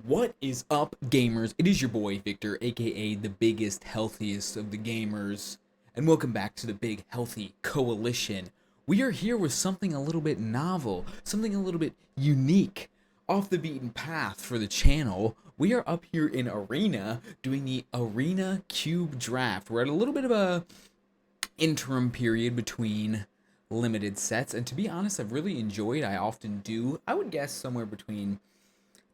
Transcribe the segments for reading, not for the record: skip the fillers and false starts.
What is up, gamers? It is your boy Victor, aka the biggest, healthiest of the gamers, and welcome back to the Big Healthy Coalition. We are here with something a little bit novel, something a little bit unique, off the beaten path for the channel. We are up here in Arena doing the Arena Cube Draft. We're at a little bit of a interim period between limited sets, and to be honest, I've really enjoyed. I often do. I would guess somewhere between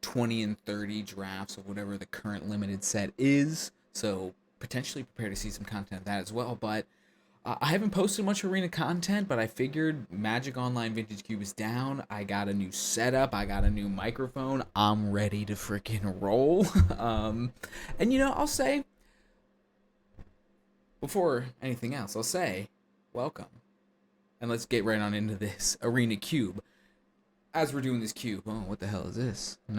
20 and 30 drafts of whatever the current limited set is. So potentially prepare to see some content of that as well. But I haven't posted much arena content, but I figured Magic Online Vintage Cube is down. I got a new setup. I got a new microphone. I'm ready to freaking roll. And I'll say, before anything else, I'll say, welcome. And let's get right on into this Arena Cube. As we're doing this cube, oh, what the hell is this? A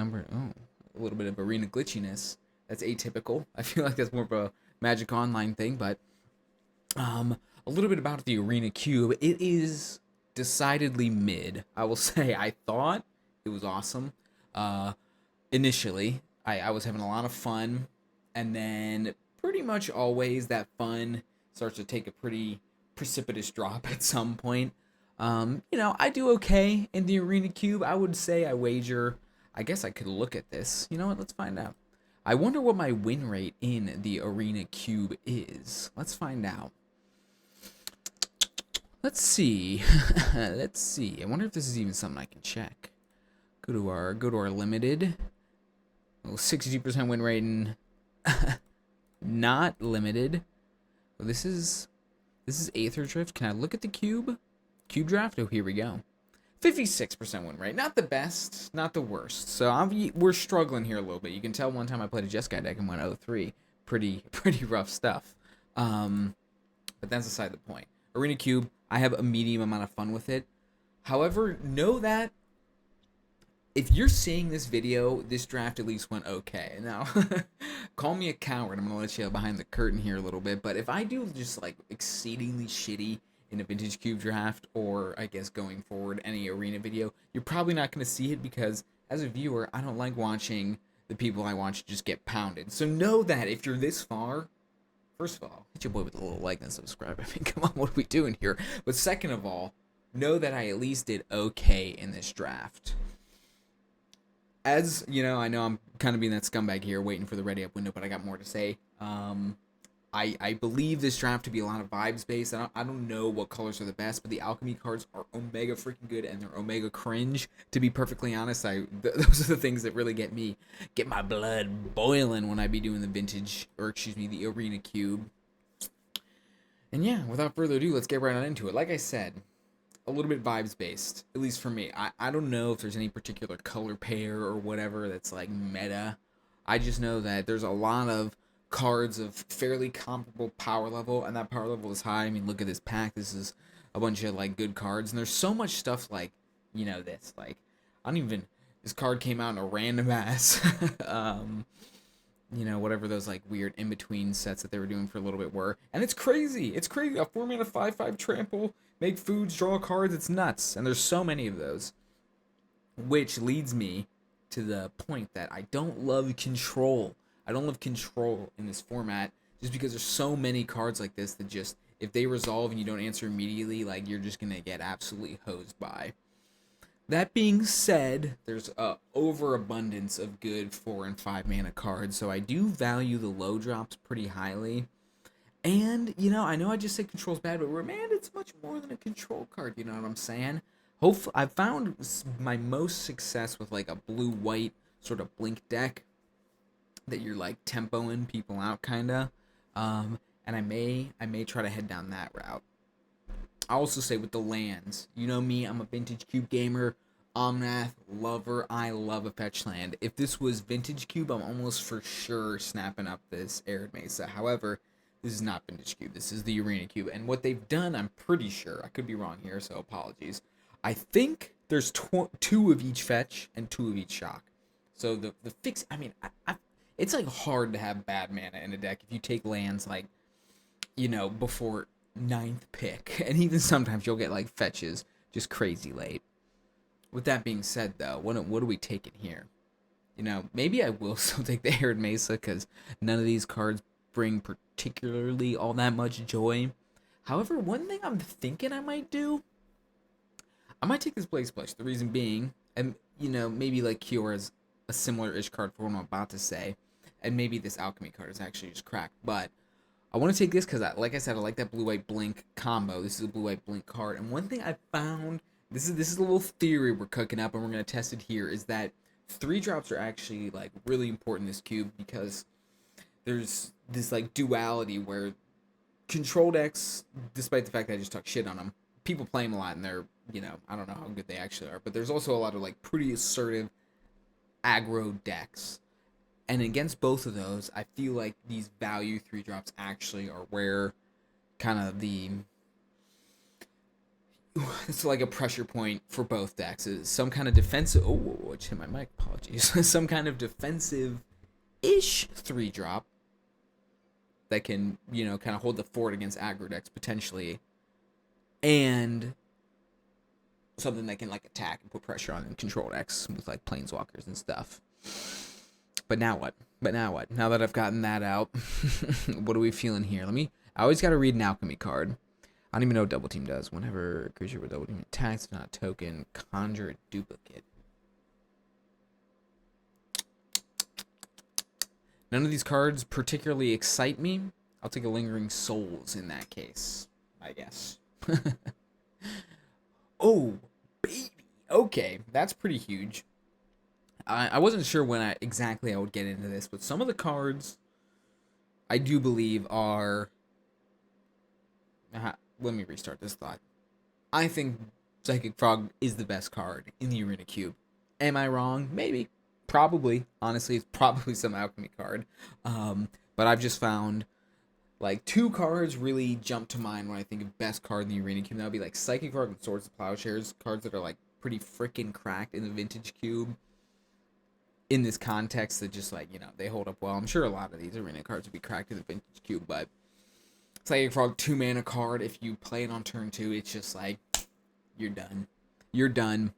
little bit of arena glitchiness. That's atypical. I feel like that's more of a Magic Online thing, but a little bit about the arena cube. It is decidedly mid. I will say I thought it was awesome. Initially, I was having a lot of fun, and then pretty much always that fun starts to take a pretty precipitous drop at some point. I do okay in the Arena Cube. I would say I wager. I guess I could look at this. You know what? Let's find out. I wonder what my win rate in the Arena Cube is. Let's find out. Let's see. Let's see. I wonder if this is even something I can check. Go to our limited. Oh, 62% win rate in not limited. Well, this is Aether Drift. Can I look at the cube? Cube draft? Oh, here we go. 56% win rate. Not the best, not the worst. So we're struggling here a little bit. You can tell one time I played a Jeskai deck and went 0-3. Pretty rough stuff. But that's aside the point. Arena Cube, I have a medium amount of fun with it. However, know that if you're seeing this video, this draft at least went okay. Now, call me a coward. I'm going to let you behind the curtain here a little bit. But if I do just like exceedingly shitty in a Vintage Cube draft, or I guess going forward any arena video, you're probably not going to see it because as a viewer, I don't like watching the people I watch just get pounded. So know that if you're this far, first of all, hit your boy with a little like and subscribe. I mean, come on, what are we doing here? But second of all, know that I at least did okay in this draft. As you know, I know I'm kind of being that scumbag here, waiting for the ready up window, but I got more to say. I believe this draft to be a lot of vibes based. I don't know what colors are the best, but the alchemy cards are omega freaking good and they're omega cringe. To be perfectly honest, those are the things that really get my blood boiling when I be doing the the arena cube. And yeah, without further ado, let's get right on into it. Like I said, a little bit vibes based, at least for me. I don't know if there's any particular color pair or whatever that's like meta. I just know that there's a lot of cards of fairly comparable power level, and that power level is high. I mean, look at this pack. This is a bunch of like good cards, and there's so much stuff like, this. Like, this card came out in a random ass, whatever those like weird in between sets that they were doing for a little bit were, and it's crazy. It's crazy. A 4-mana 5/5 trample, make foods, draw cards. It's nuts, and there's so many of those, which leads me to the point that I don't love control. I don't love control in this format just because there's so many cards like this that just, if they resolve and you don't answer immediately, like, you're just going to get absolutely hosed by. That being said, there's a overabundance of good 4 and 5 mana cards, so I do value the low drops pretty highly. And, I know I just said control's bad, but man, it's much more than a control card, you know what I'm saying? Hopefully, I've found my most success with like a blue-white sort of blink deck that you're like tempoing people out kinda, and I may try to head down that route. I also say with the lands, you know me, I'm a Vintage Cube gamer, Omnath lover. I love a fetch land. If this was Vintage Cube, I'm almost for sure snapping up this Arid Mesa. However, this is not Vintage Cube. This is the Arena Cube, and what they've done, I'm pretty sure, I could be wrong here, so apologies. I think there's 2 of each fetch and 2 of each shock. So the fix, I mean, it's like hard to have bad mana in a deck if you take lands like, before 9th pick. And even sometimes you'll get like fetches just crazy late. With that being said though, what are we taking here? You know, maybe I will still take the Arid Mesa because none of these cards bring particularly all that much joy. However, one thing I'm thinking I might do, I might take this Blaze Splash. The reason being, and you know, maybe like Kyora's a similar-ish card for what I'm about to say, and maybe this Alchemy card is actually just cracked. But I want to take this because, like I said, I like that blue-white blink combo. This is a blue-white blink card, and one thing I found, this is a little theory we're cooking up, and we're gonna test it here, is that 3 drops are actually like really important in this cube because there's this like duality where control decks, despite the fact that I just talk shit on them, people play them a lot and they're, you know, I don't know how good they actually are, but there's also a lot of like pretty assertive aggro decks. And against both of those, I feel like these value 3 drops actually are where kind of it's like a pressure point for both decks. Is some kind of defensive. Oh, I just hit my mic. Apologies. Some kind of defensive-ish 3 drop that can, you know, kind of hold the fort against aggro decks potentially, and something that can like attack and put pressure on and control decks with like planeswalkers and stuff. But now what? Now that I've gotten that out, what are we feeling here? I always got to read an alchemy card. I don't even know what double team does. Whenever a creature with double team attacks, not a token, conjure a duplicate. None of these cards particularly excite me. I'll take a Lingering Souls in that case, I guess. Oh, baby. Okay, that's pretty huge. I wasn't sure when exactly I would get into this, but some of the cards I do believe are... let me restart this thought. I think Psychic Frog is the best card in the Arena Cube. Am I wrong? Maybe. Probably. Honestly, it's probably some alchemy card. But I've just found like 2 cards really jump to mind when I think of best card in the Arena Cube. That would be like Psychic Frog and Swords of Plowshares, cards that are like pretty freaking cracked in the Vintage Cube. In this context, that just like, you know, they hold up well. I'm sure a lot of these Arena cards would be cracked in the Vintage Cube, but Psychic Frog 2-mana card, if you play it on turn 2, it's just like, you're done. You're done.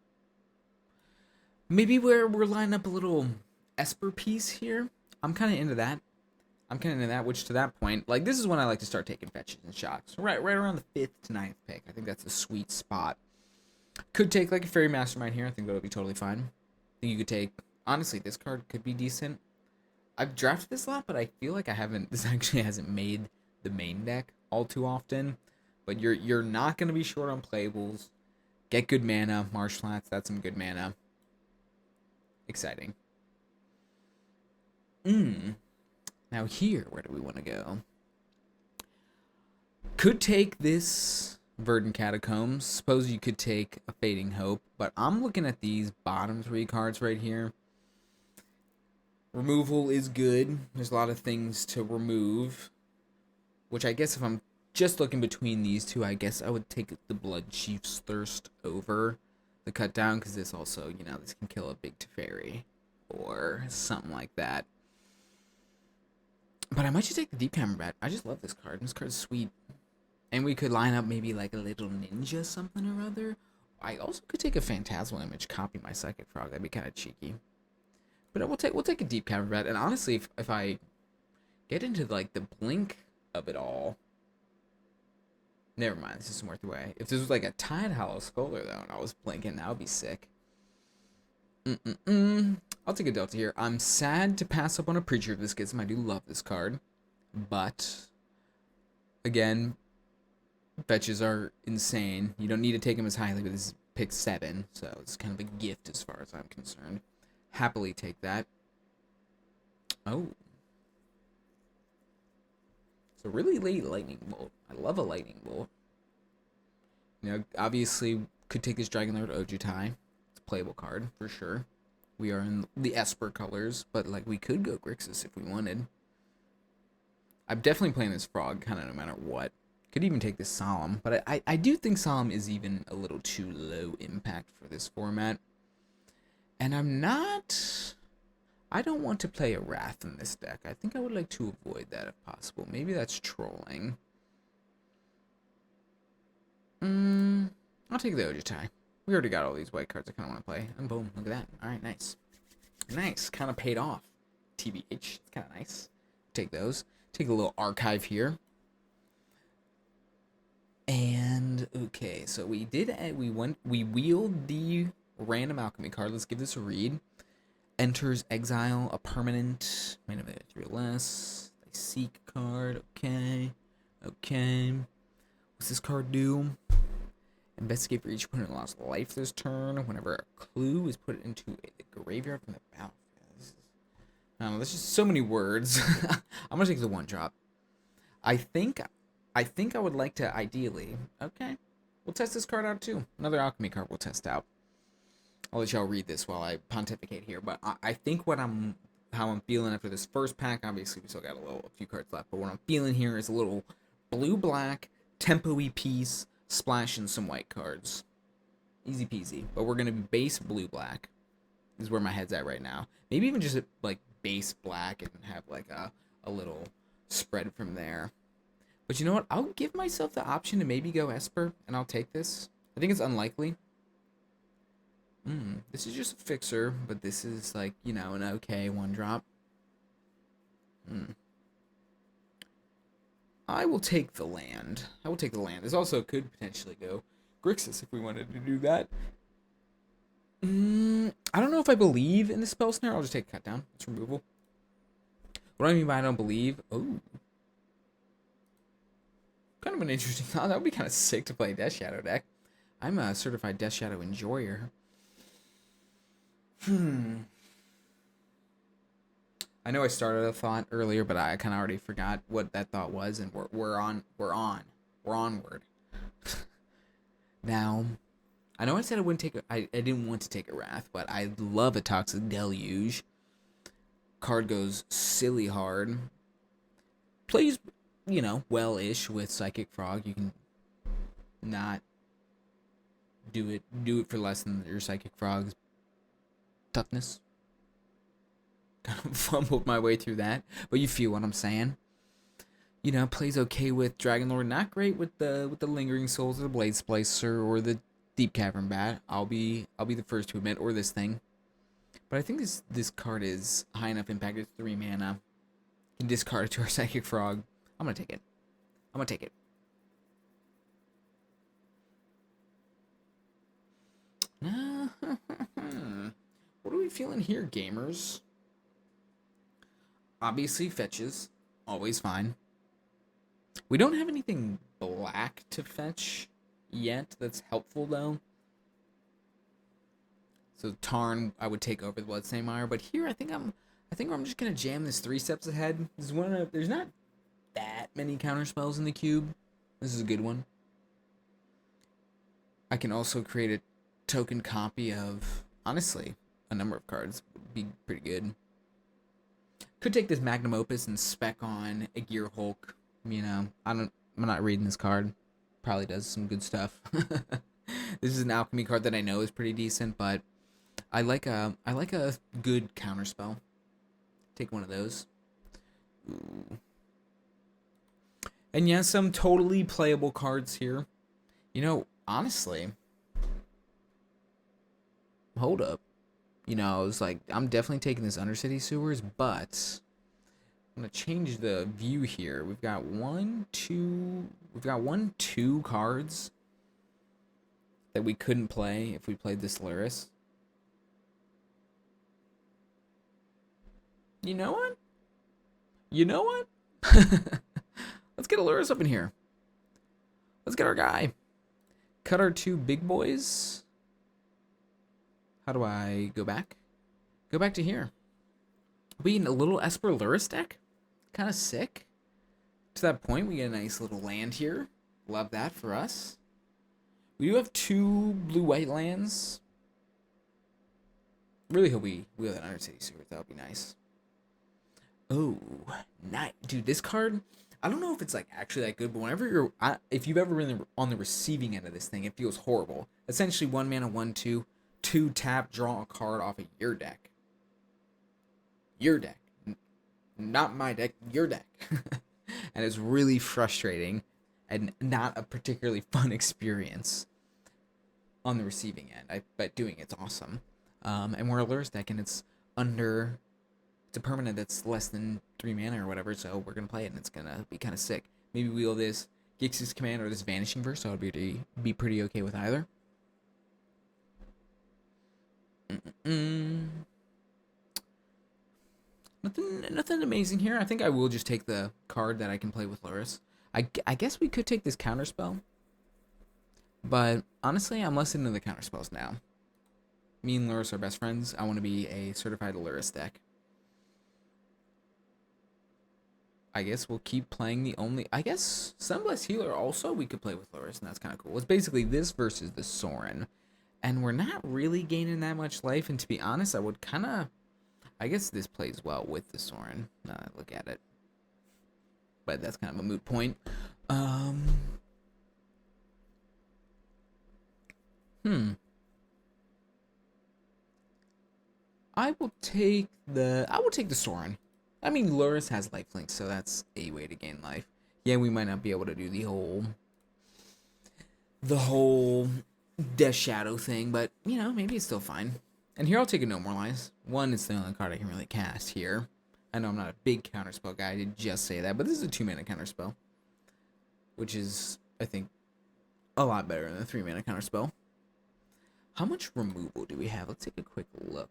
Maybe we're lining up a little Esper piece here. I'm kind of into that. Which to that point, like, this is when I like to start taking fetches and shocks. Right around the 5th to 9th pick. I think that's a sweet spot. Could take, like, a Fairy Mastermind here. I think that would be totally fine. I think you could take... Honestly, this card could be decent. I've drafted this a lot, but I feel like this actually hasn't made the main deck all too often. But you're not going to be short on playables. Get good mana. Marsh Flats, that's some good mana. Exciting. Now here, where do we want to go? Could take this Verdant Catacombs. Suppose you could take a Fading Hope. But I'm looking at these bottom 3 cards right here. Removal is good. There's a lot of things to remove. Which I guess if I'm just looking between these 2, I guess I would take the Blood Chief's Thirst over the Cut Down. Because this also, you know, this can kill a big Teferi. Or something like that. But I might just take the Deep Camera Bat. I just love this card. This card's sweet. And we could line up maybe like a little ninja something or other. I also could take a Phantasmal Image, copy my Psychic Frog. That'd be kind of cheeky. But we'll take a Deep Camera Bat. And honestly, if I get into like the blink of it all... Never mind, this isn't worth the way. If this was like a Tide Hollow Scholar though, and I was blinking, that would be sick. I'll take a Delta here. I'm sad to pass up on a Preacher of the Schism. I do love this card. But, again, fetches are insane. You don't need to take them as highly, but this is pick 7. So it's kind of a gift as far as I'm concerned. Happily take that. Oh. It's a really late Lightning Bolt. I love a Lightning Bolt. You know, obviously, could take this Dragonlord Ojutai. It's a playable card, for sure. We are in the Esper colors, but like we could go Grixis if we wanted. I'm definitely playing this Frog, kind of no matter what. Could even take this Solemn, but I do think Solemn is even a little too low impact for this format. And I don't want to play a Wrath in this deck. I think I would like to avoid that if possible. Maybe that's trolling. I'll take the Ojutai. We already got all these white cards I kind of want to play. And boom, look at that. Alright, nice. Nice. Kind of paid off. TBH. It's kind of nice. Take those. Take a little archive here. And okay, so we wheeled the random alchemy card. Let's give this a read. Enters exile a permanent. Wait a minute, 3 or less. They seek card. Okay. What's this card do? Investigate for each opponent lost life this turn. Whenever a clue is put into a graveyard from the battlefield. I don't know, there's just so many words. I'm gonna take the 1-drop. I think I would like to ideally. Okay, we'll test this card out too. Another alchemy card we'll test out. I'll let y'all read this while I pontificate here. But I think how I'm feeling after this first pack. Obviously, we still got a few cards left. But what I'm feeling here is a little blue-black tempo-y piece, splashing some white cards. Easy peasy. But we're gonna be base blue-black. Is where my head's at right now. Maybe even just like base black and have like a little spread from there. But you know what? I'll give myself the option to maybe go Esper, and I'll take this. I think it's unlikely. This is just a fixer, but this is like, you know, an okay 1-drop. I will take the land. This also could potentially go Grixis if we wanted to do that. I don't know if I believe in the spell snare. I'll just take cut down. It's removal. What do I mean by I don't believe? Oh. Kind of an interesting thought. That would be kind of sick to play a Death Shadow deck. I'm a certified Death Shadow enjoyer. I know I started a thought earlier, but I kind of already forgot what that thought was, and we're onward. Now, I know I said I didn't want to take a Wrath, but I love a Toxic Deluge. Card goes silly hard. Plays, you know, well-ish with Psychic Frog. You can not do it for less than your Psychic Frog's toughness. Kind of fumbled my way through that, but you feel what I'm saying. You know, plays okay with Dragon Lord, not great with the Lingering Souls or the Blade Splicer or the Deep Cavern Bat. I'll be the first to admit, or this thing. But I think this card is high enough impact. It's 3 mana. Can discard it to our Psychic Frog. I'm gonna take it. What are we feeling here, gamers? Obviously, fetches. Always fine. We don't have anything black to fetch yet that's helpful, though. So Tarn, I would take over the Bloodstained Mire. But here, I think I'm just gonna jam this 3 steps ahead. There's not that many counter spells in the cube. This is a good one. I can also create a token copy of, honestly, a number of cards. Would be pretty good. Could take this Magnum Opus and spec on a Gear Hulk. You know, I'm not reading this card. Probably does some good stuff. This is an alchemy card that I know is pretty decent, but I like a good counter spell. Take one of those. Ooh. And yeah, some totally playable cards here. You know, honestly, hold up. You know, I was like, I'm definitely taking this Undercity Sewers, but I'm gonna change the view here. We've got 2 cards that we couldn't play if we played this Lurrus. You know what? Let's get a Lurrus up in here. Let's get our guy. Cut our 2 big boys. How do I go back? Go back to here. We need a little Esper Lurrus deck. Kind of sick. To that point, we get a nice little land here. Love that for us. We do have 2 blue-white lands. Really hope we have an Undercity Sewers. That would be nice. Oh, nice. Dude, this card, I don't know if it's like actually that good, but whenever if you've ever been on the receiving end of this thing, it feels horrible. Essentially, 1 mana, 1/2. 2 tap, draw a card off of your deck. Your deck. Not my deck, your deck. And it's really frustrating and not a particularly fun experience on the receiving end. But doing it's awesome. And we're a Lurrus deck, and it's under. It's a permanent that's less than 3 mana or whatever, so we're gonna play it and it's gonna be kind of sick. Maybe wheel this Gix's Command or this Vanishing Verse, so I'd be pretty okay with either. Nothing amazing here. I think I will just take the card that I can play with Lurrus. I guess we could take this counterspell, but honestly, I'm less into the counterspells now. Me and Lurrus are best friends. I want to be a certified Lurrus deck. I guess we'll keep playing the only... I guess Sunblessed Healer also we could play with Lurrus, and that's kind of cool. It's basically this versus the Sorin. And we're not really gaining that much life, and to be honest, I would kind of... I guess this plays well with the Sorin, now that I look at it. But that's kind of a moot point. I will take the Sorin. I mean, Lurrus has lifelink, so that's a way to gain life. Yeah, we might not be able to do the whole Death Shadow thing, but, you know, maybe it's still fine. And here I'll take a No More Lies. One, it's the only card I can really cast here. I know I'm not a big counterspell guy, I did just say that, but this is a 2-mana counterspell. Which is, I think, a lot better than a 3-mana counterspell. How much removal do we have? Let's take a quick look.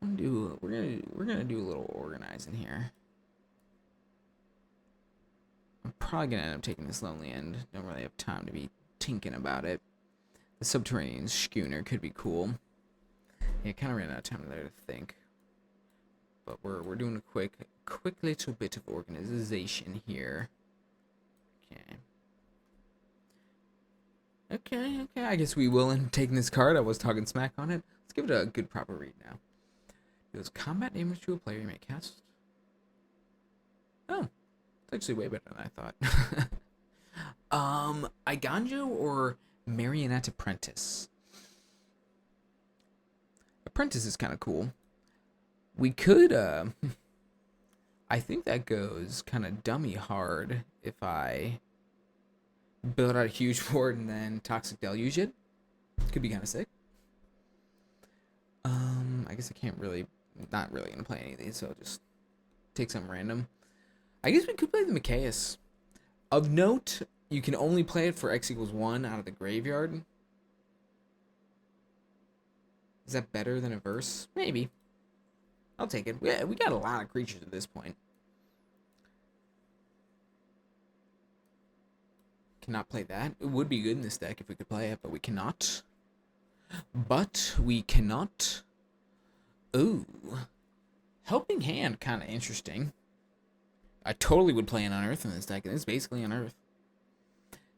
We're gonna do a little organizing here. I'm probably gonna end up taking this Lonely End. Don't really have time to be tinking about it. The Subterranean Schooner could be cool. Yeah, kind of ran out of time there to think. But we're doing a quick little bit of organization here. Okay. I guess we will end up taking this card. I was talking smack on it. Let's give it a good proper read now. Deals combat damage to a player you may cast. Oh, it's actually way better than I thought. Iganjo or Marionette Apprentice? Apprentice is kind of cool. We could, I think that goes kind of dummy hard if I build out a huge board and then Toxic Deluge it. Could be kind of sick. I guess I can't really, not really gonna play any of these, so I'll just take something random. I guess we could play the Mikaeus. Of note, you can only play it for X=1 out of the graveyard. Is that better than a verse? Maybe. I'll take it. We got a lot of creatures at this point. Cannot play that. It would be good in this deck if we could play it, but we cannot. Ooh. Helping Hand, kind of interesting. I totally would play an Unearth in this deck, and it's basically Unearth.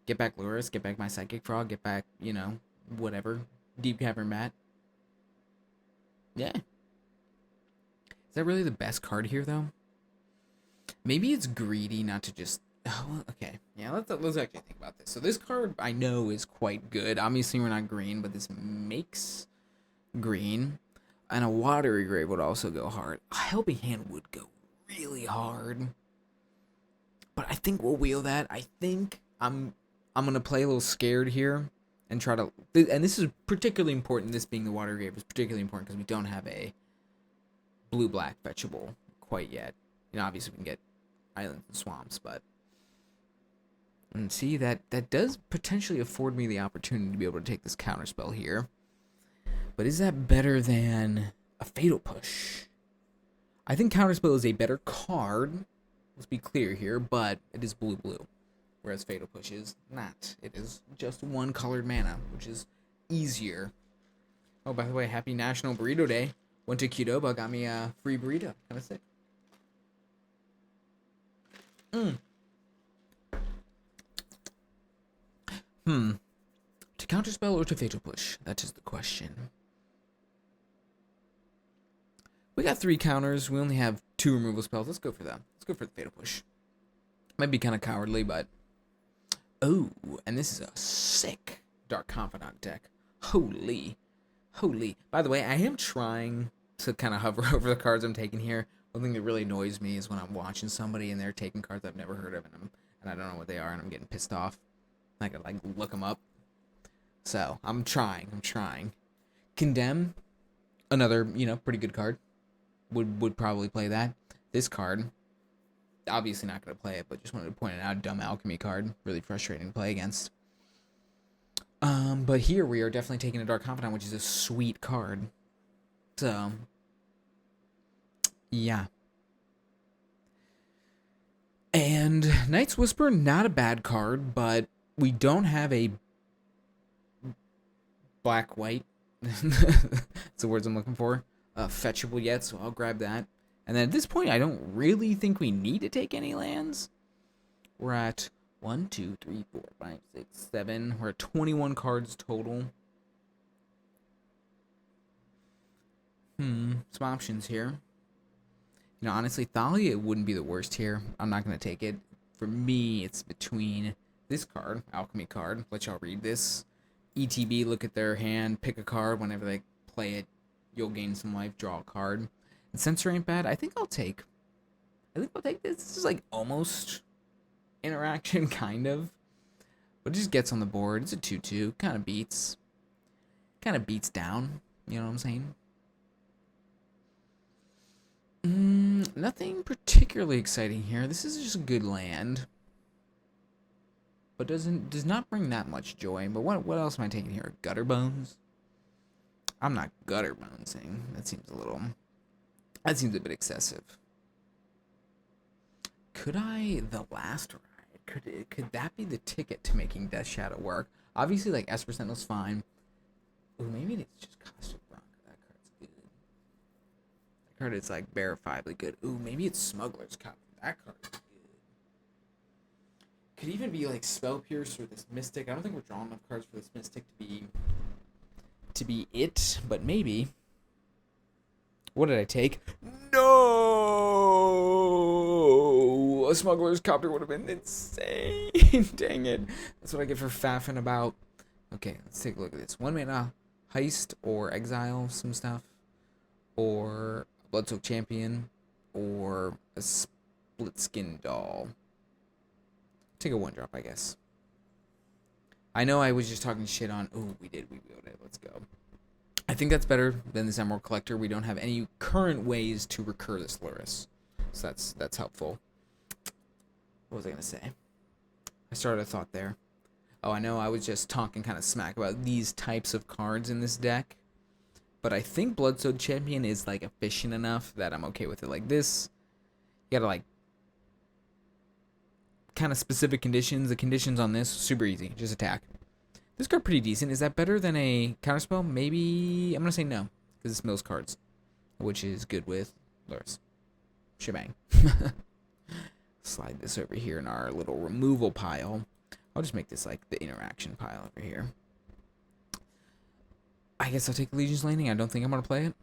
Get back Lurrus, get back my Psychic Frog, get back, you know, whatever. Deep Cavern Mat. Yeah. Is that really the best card here, though? Maybe it's greedy not to just... Oh, okay. Yeah, let's actually think about this. So this card, I know, is quite good. Obviously, we're not green, but this makes green. And a Watery Grave would also go hard. A Helping Hand would go really hard. But I think we'll wheel that. I think I'm going to play a little scared here and try to... And this is particularly important, this being the Watery Grave is particularly important because we don't have a blue-black fetchable quite yet. You know, obviously we can get Islands and Swamps, but... And see, that does potentially afford me the opportunity to be able to take this counterspell here. But is that better than a Fatal Push? I think counterspell is a better card. Let's be clear here, but it is blue-blue. Whereas Fatal Push is not. It is just one colored mana, which is easier. Oh, by the way, happy National Burrito Day. Went to Qdoba, got me a free burrito. Kind of sick. To counterspell or to Fatal Push? That is the question. We got 3 counters. We only have 2 removal spells. Let's go for them. Let's go for the Fatal Push. Might be kind of cowardly, but... Oh, and this is a sick Dark Confidant deck. Holy. By the way, I am trying to kind of hover over the cards I'm taking here. One thing that really annoys me is when I'm watching somebody and they're taking cards I've never heard of, and I don't know what they are, and I'm getting pissed off. I gotta, like, look them up. So, I'm trying. Condemn. Another, pretty good card. Would probably play that. This card, obviously not going to play it, but just wanted to point it out. Dumb alchemy card. Really frustrating to play against. But here we are definitely taking a Dark Confidant, which is a sweet card. So, yeah. And Knight's Whisper, not a bad card, but we don't have a black-white. That's the words I'm looking for. Fetchable yet, so I'll grab that. And then at this point, I don't really think we need to take any lands. We're at 1, 2, 3, 4, 5, 6, 7. We're at 21 cards total. Some options here. Honestly, Thalia wouldn't be the worst here. I'm not going to take it. For me, it's between this card, Alchemy card. Let y'all read this. ETB, look at their hand, pick a card. Whenever they play it, you'll gain some life, draw a card. And Censor ain't bad. I think I'll take this. This is like almost interaction, kind of. But it just gets on the board. It's a 2/2. Kind of beats down. You know what I'm saying? Nothing particularly exciting here. This is just a good land, but does not bring that much joy. But what else am I taking here? Gutter Bones? I'm not gutter bonesing. That seems a bit excessive. Could I the last ride? Could that be the ticket to making Death Shadow work? Obviously, like Esper Sentinel's fine. Ooh, maybe it's just Caustic Bronco. That card's good. That card is like verifiably good. Ooh, maybe it's Smuggler's Cup. That card is good. Could even be like Spell Pierce or this Mystic. I don't think we're drawing enough cards for this Mystic to be it, but maybe. What did I take? No! A Smuggler's Copter would have been insane. Dang it. That's what I get for faffing about. Okay, let's take a look at this. 1 mana Heist or Exile some stuff. Or Bloodsoaked Champion. Or a Split Skin Doll. Take a 1-drop, I guess. I know I was just talking shit on... Ooh, we wielded it. Let's go. I think that's better than this Emerald Collector. We don't have any current ways to recur this Lurrus. So that's helpful. What was I going to say? I started a thought there. Oh, I know I was just talking kind of smack about these types of cards in this deck. But I think Bloodsoaked Champion is like efficient enough that I'm okay with it. Like this, you gotta like kind of specific conditions. The conditions on this, super easy. Just attack. This card pretty decent. Is that better than a counterspell? Maybe. I'm going to say no. Because it's mills cards. Which is good with Lurrus. Shebang. Slide this over here in our little removal pile. I'll just make this like the interaction pile over here. I guess I'll take Legion's Landing. I don't think I'm going to play it.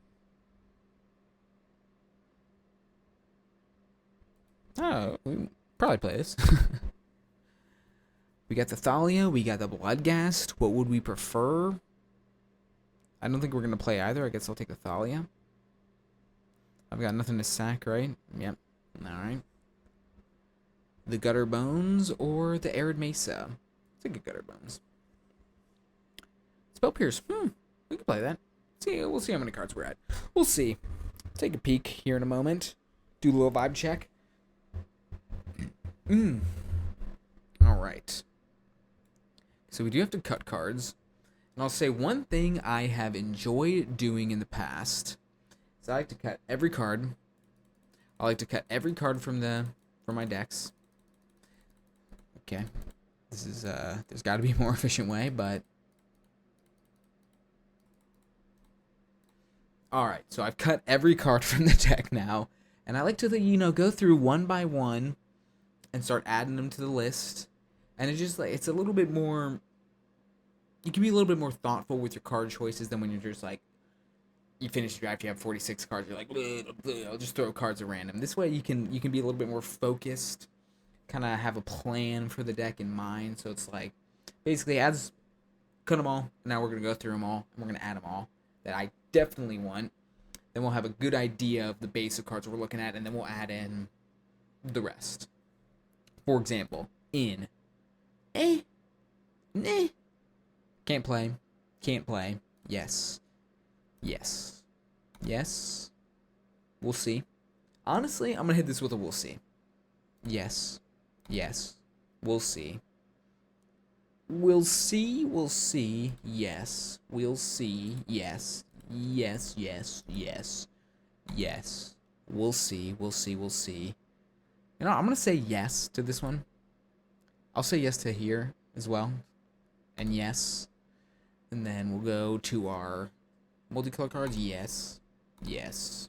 Oh, we probably play this. We got the Thalia, we got the Bloodghast. What would we prefer? I don't think we're going to play either. I guess I'll take the Thalia. I've got nothing to sack, right? Yep. Alright. The Gutter Bones or the Arid Mesa? Let's take a Gutter Bones. Spell Pierce. We can play that. We'll see how many cards we're at. We'll see. Take a peek here in a moment. Do a little vibe check. Alright. So we do have to cut cards. And I'll say one thing I have enjoyed doing in the past is I like to cut every card. I like to cut every card from my decks. Okay. This is there's got to be a more efficient way, but alright, so I've cut every card from the deck now. And I like to, go through one by one and start adding them to the list. And it's just like, it's a little bit more, you can be a little bit more thoughtful with your card choices than when you're just like, you finish the draft, you have 46 cards, you're like, I'll just throw cards at random. This way you can be a little bit more focused, kind of have a plan for the deck in mind. So it's like, basically cut them all, now we're going to go through them all, and we're going to add them all that I definitely want. Then we'll have a good idea of the base of cards we're looking at, and then we'll add in the rest. For example, can't play, yes, Yes. We'll see. Honestly, I'm gonna hit this with a we'll see. Yes. Yes. We'll see. We'll see. We'll see. Yes. We'll see. Yes. Yes. Yes. Yes. Yes. We'll see. We'll see. We'll see. You know, I'm gonna say yes to this one. I'll say yes to here as well. And yes. And then we'll go to our multicolor cards. Yes. Yes.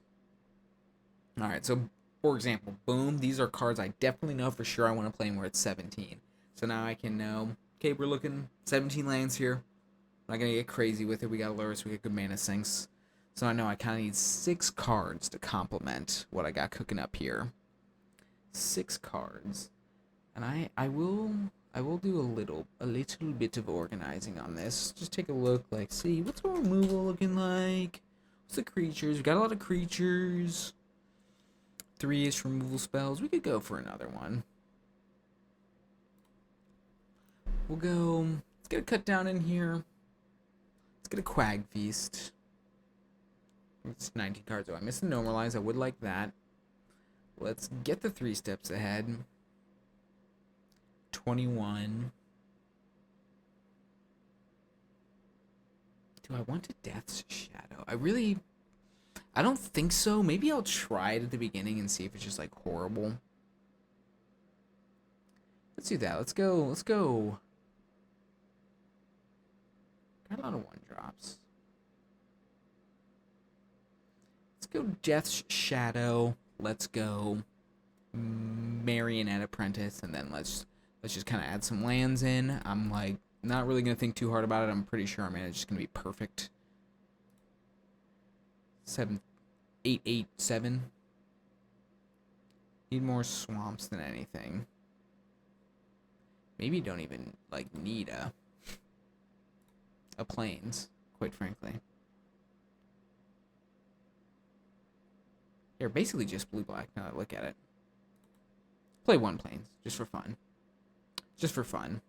Alright, so for example, boom, these are cards I definitely know for sure I want to play where it's 17. So now I can know, okay, we're looking 17 lands here. I'm not going to get crazy with it. We got Lurrus, we got good mana sinks. So I know I kind of need 6 cards to complement what I got cooking up here. 6 cards. And I will do a little bit of organizing on this. Just take a look, like, see, what's our removal looking like? What's the creatures? We got a lot of creatures. 3-ish removal spells. We could go for another one. We'll go. Let's get a cut down in here. Let's get a Quag Feast. It's 19 cards. Oh, I missed the Normalize. I would like that. Let's get the 3 steps ahead. 21. Do I want a Death's Shadow? I don't think so. Maybe I'll try it at the beginning and see if it's just like horrible. Let's do that. Let's go. Let's go. Got a lot of 1-drops. Let's go Death's Shadow. Let's go Marionette Apprentice, and then let's just kind of add some lands in. I'm like not really gonna think too hard about it. I'm pretty sure our mana is just gonna be perfect. 7, 8, 8, 7. Need more swamps than anything. Maybe don't even like need a plains, quite frankly. They're basically just blue-black now that I look at it. Play 1 plains, just for fun. Just for fun.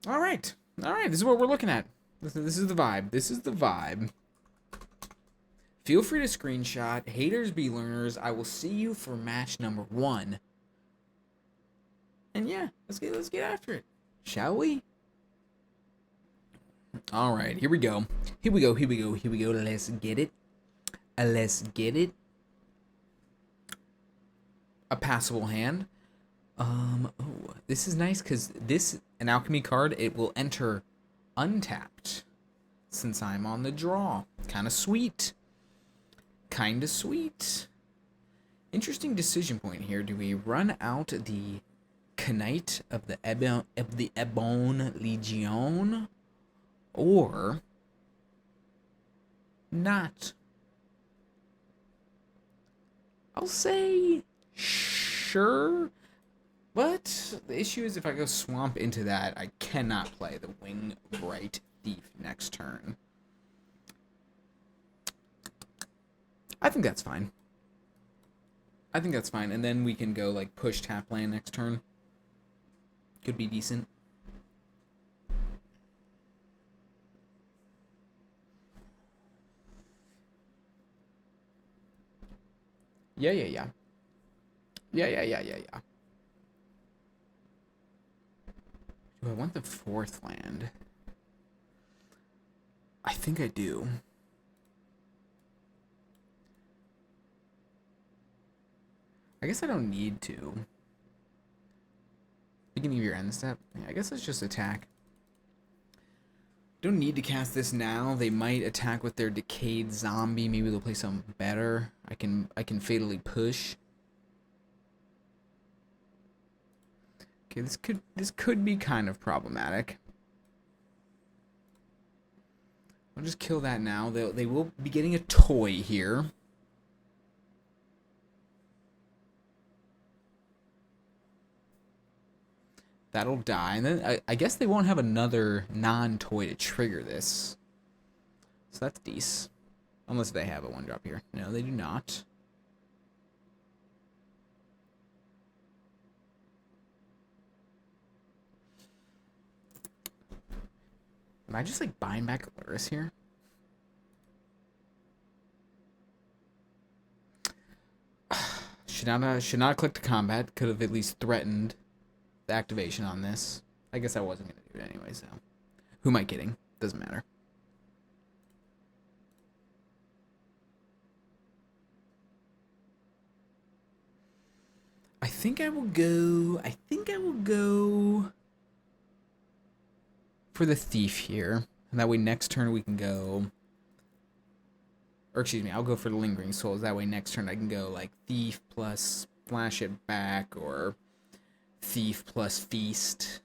Alright. Alright, this is what we're looking at. This is the vibe. This is the vibe. Feel free to screenshot. Haters be learners. I will see you for match number 1. And yeah, let's get after it. Shall we? Alright, here we go. Here we go, here we go, here we go. Let's get it. Let's get it. A passable hand. Oh, this is nice because this, an alchemy card, it will enter untapped since I'm on the draw. Kind of sweet. Kind of sweet. Interesting decision point here. Do we run out the Knight of the Ebon Legion or not? I'll say sure, but the issue is if I go swamp into that, I cannot play the Wing Bright Thief next turn. I think that's fine. I think that's fine, and then we can go like push tap land next turn. Could be decent. Yeah. Do I want the 4th land? I think I do. I guess I don't need to. Beginning of your end step? Yeah, I guess let's just attack. Don't need to cast this now. They might attack with their Decayed Zombie. Maybe they'll play something better. I can fatally push. Okay, this could be kind of problematic. I'll just kill that now. They will be getting a toy here. That'll die, and then I guess they won't have another non-toy to trigger this. So that's decent. Unless they have a 1-drop here. No, they do not. Am I just like buying back Lurrus here? should not have clicked to combat. Could have at least threatened the activation on this. I guess I wasn't going to do it anyway, so. Who am I kidding? Doesn't matter. I think I will go for the thief here. And that way next turn we can go, or excuse me, I'll go for the lingering souls. That way next turn I can go like thief plus flash it back, or thief plus feast.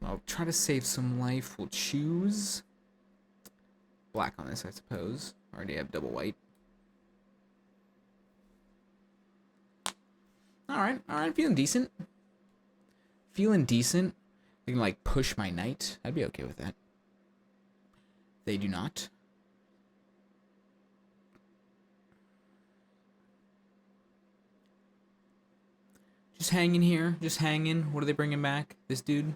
I'll try to save some life. We'll choose black on this, I suppose. Already have double white. Alright, feeling decent. Feeling decent. They can, like, push my knight. I'd be okay with that. They do not. Just hanging here. Just hanging. What are they bringing back? This dude?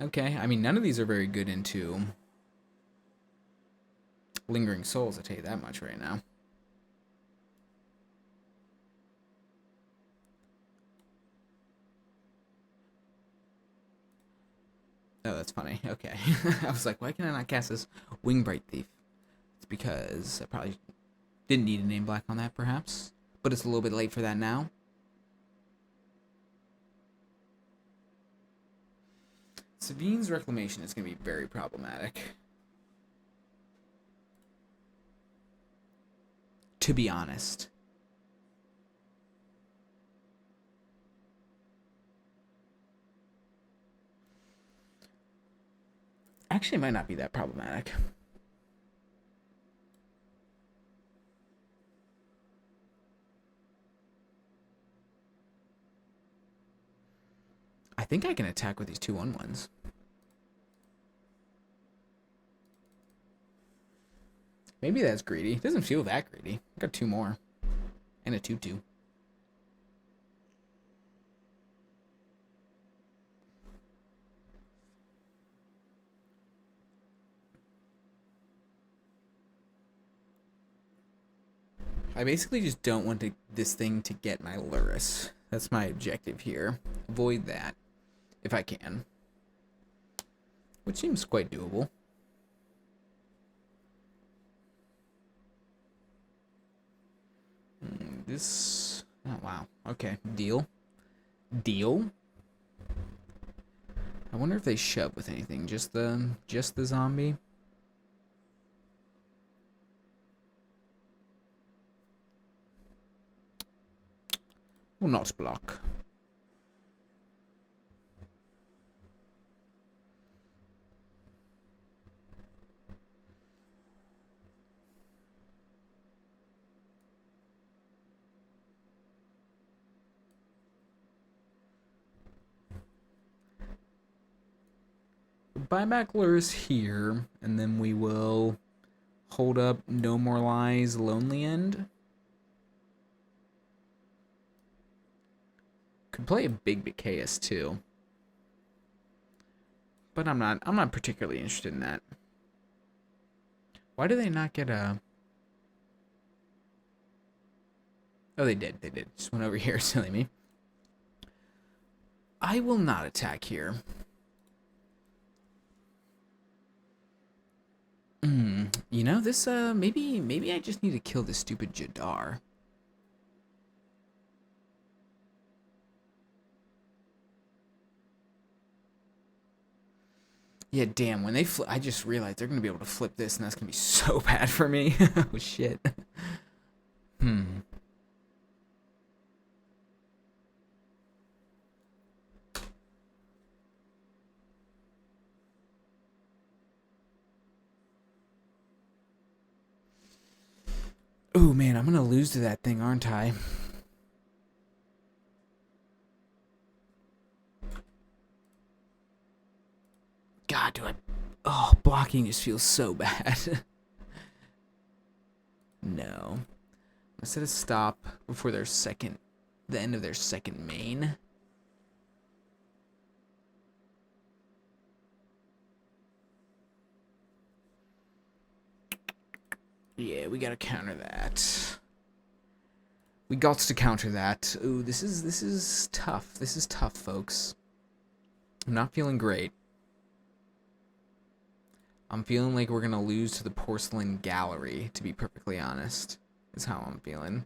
Okay, I mean, none of these are very good into lingering souls, I'll tell you that much right now. Oh, that's funny. Okay. I was like, why can I not cast this Wingbright Thief? It's because I probably didn't need a name black on that, perhaps. But it's a little bit late for that now. Savine's Reclamation is going to be very problematic. To be honest. Actually, it might not be that problematic. I think I can attack with these 2/1/1s. Maybe that's greedy. It doesn't feel that greedy. I got 2 more. And a 2/2. I basically just don't want this thing to get my Lurrus. That's my objective here. Avoid that, if I can. Which seems quite doable. This... Oh, wow. Okay. Deal. Deal. I wonder if they shove with anything. Just the zombie? Will not block. Buy back Lurrus here, and then we will hold up No More Lies, Lonely End. Could play a big Bacchaeus too, but I'm not particularly interested in that. Why do they not get a... Oh, they did. Just went over here, silly me. I will not attack here. You know, this, maybe I just need to kill this stupid Jadar. Yeah, damn, when they flip, I just realized they're going to be able to flip this, and that's going to be so bad for me. Oh, shit. Ooh, man, I'm going to lose to that thing, aren't I? God, do I... Oh, blocking just feels so bad. No. I set a stop before their second... The end of their second main. Yeah, we gotta counter that. We got to counter that. Ooh, this is tough. This is tough, folks. I'm not feeling great. I'm feeling like we're gonna lose to the Porcelain Gallery, to be perfectly honest. Is how I'm feeling.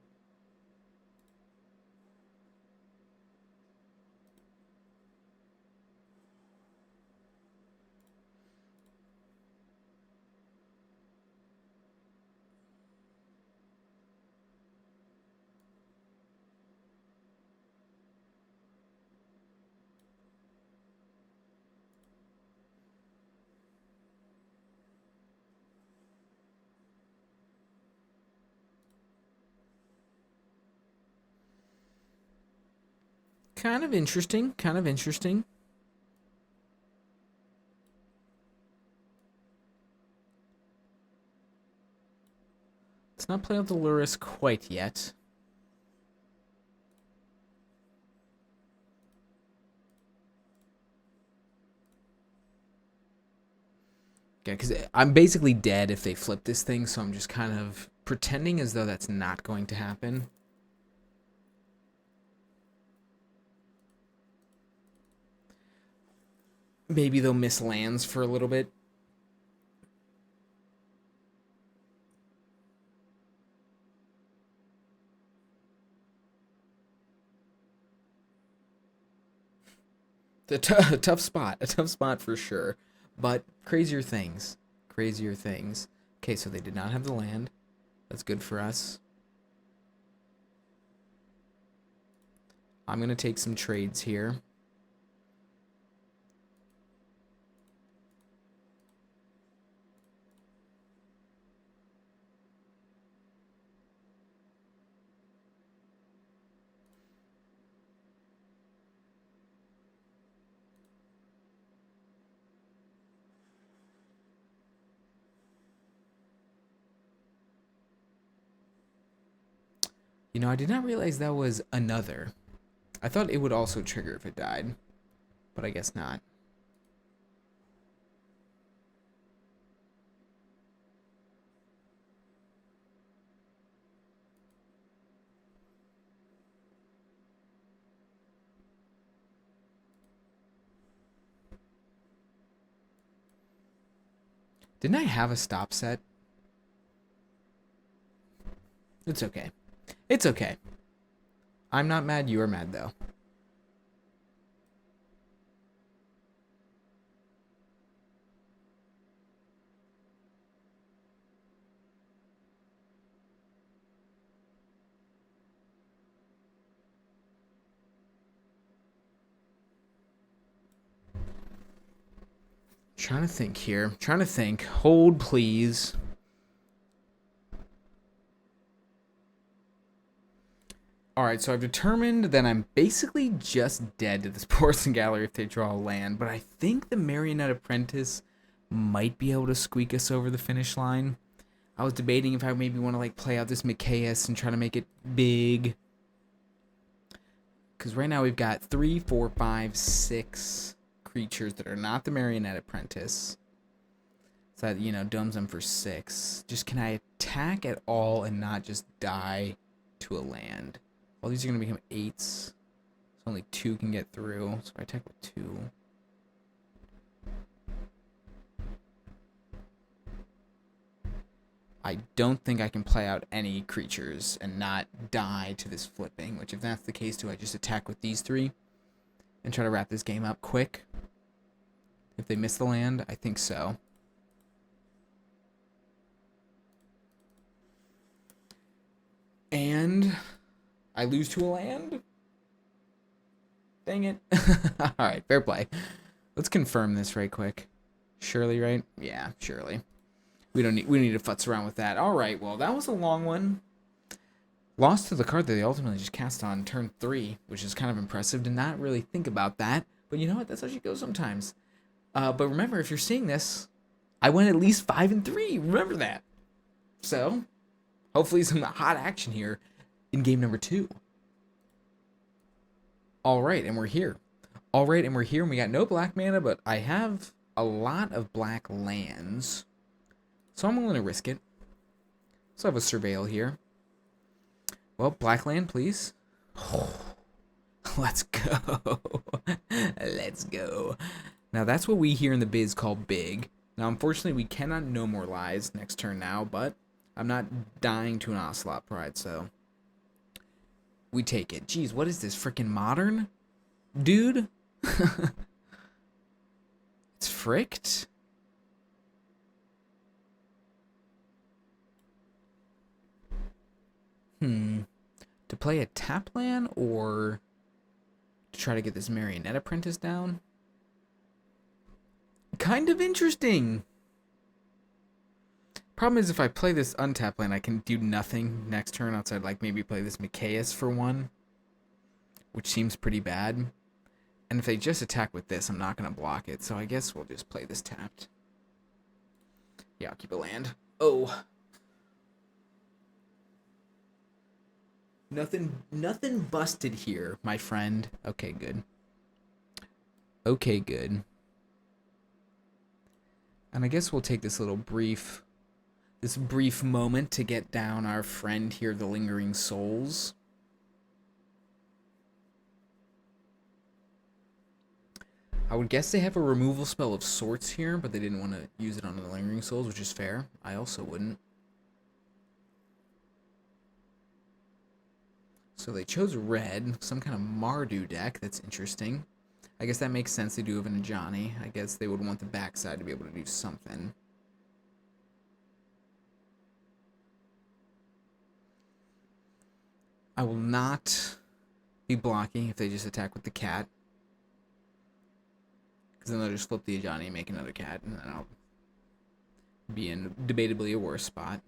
Kind of interesting. Kind of interesting. Let's not play out the Lurrus quite yet. Yeah, because I'm basically dead if they flip this thing, so I'm just kind of pretending as though that's not going to happen. Maybe they'll miss lands for a little bit. It's a tough spot for sure. But crazier things. Crazier things. Okay, so they did not have the land. That's good for us. I'm going to take some trades here. You know, I did not realize that was another. I thought it would also trigger if it died, but I guess not. Didn't I have a stop set? It's okay. It's okay. I'm not mad, you are mad though. Trying to think here. Trying to think. Hold, please. Alright, so I've determined that I'm basically just dead to this Porcelain Gallery if they draw a land, but I think the Marionette Apprentice might be able to squeak us over the finish line. I was debating if I maybe want to like play out this Micaeus and try to make it big. Because right now we've got 3, 4, 5, 6 creatures that are not the Marionette Apprentice. So that, you know, domes them for 6. Just can I attack at all and not just die to a land? Well, these are going to become 8s. So only 2 can get through. So I attack with 2. I don't think I can play out any creatures and not die to this flipping, which if that's the case, do I just attack with these 3 and try to wrap this game up quick? If they miss the land, I think so. And I lose to a land? Dang it. Alright, fair play. Let's confirm this right quick. Surely, right? Yeah, surely. We don't need to futz around with that. Alright, well, that was a long one. Lost to the card that they ultimately just cast on turn 3, which is kind of impressive to not really think about that. But you know what? That's how she goes sometimes. But remember, if you're seeing this, I went at least 5 and 3. Remember that. So, hopefully some hot action here in game number 2. Alright, and we're here. Alright, and we're here, and we got no black mana, but I have a lot of black lands. So I'm willing to risk it. So I have a Surveil here. Well, black land, please. Let's go. Let's go. Now, that's what we here in the biz call big. Now, unfortunately, we cannot No More Lies next turn now, but I'm not dying to an Ocelot Pride, so we take it. Jeez, what is this? Freaking modern? Dude? It's fricked? To play a tap land or to try to get this Marionette Apprentice down? Kind of interesting. Problem is, if I play this untap land, I can do nothing next turn outside, like maybe play this Micaeus for one, which seems pretty bad. And if they just attack with this, I'm not going to block it, so I guess we'll just play this tapped. Yeah, I'll keep a land. Oh. Nothing busted here, my friend. Okay, good. Okay, good. And I guess we'll take this brief moment to get down our friend here, the Lingering Souls. I would guess they have a removal spell of sorts here, but they didn't want to use it on the Lingering Souls, which is fair. I also wouldn't. So they chose red, some kind of Mardu deck. That's interesting. I guess that makes sense. They do have an Ajani. I guess they would want the backside to be able to do something. I will not be blocking if they just attack with the cat. Because then they'll just flip the Ajani and make another cat, and then I'll be in debatably a worse spot.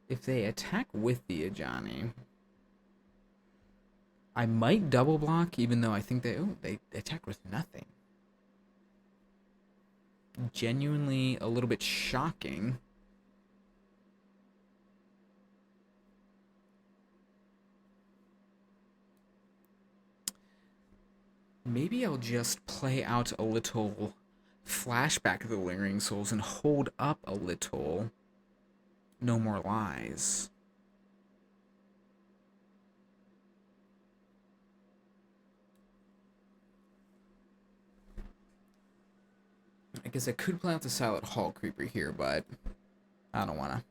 If they attack with the Ajani, I might double block, even though I think they attack with nothing. Genuinely a little bit shocking. Maybe I'll just play out a little flashback of the Lingering Souls and hold up a little No More Lies. I guess I could play out the Silent Hall Creeper here, but I don't want to.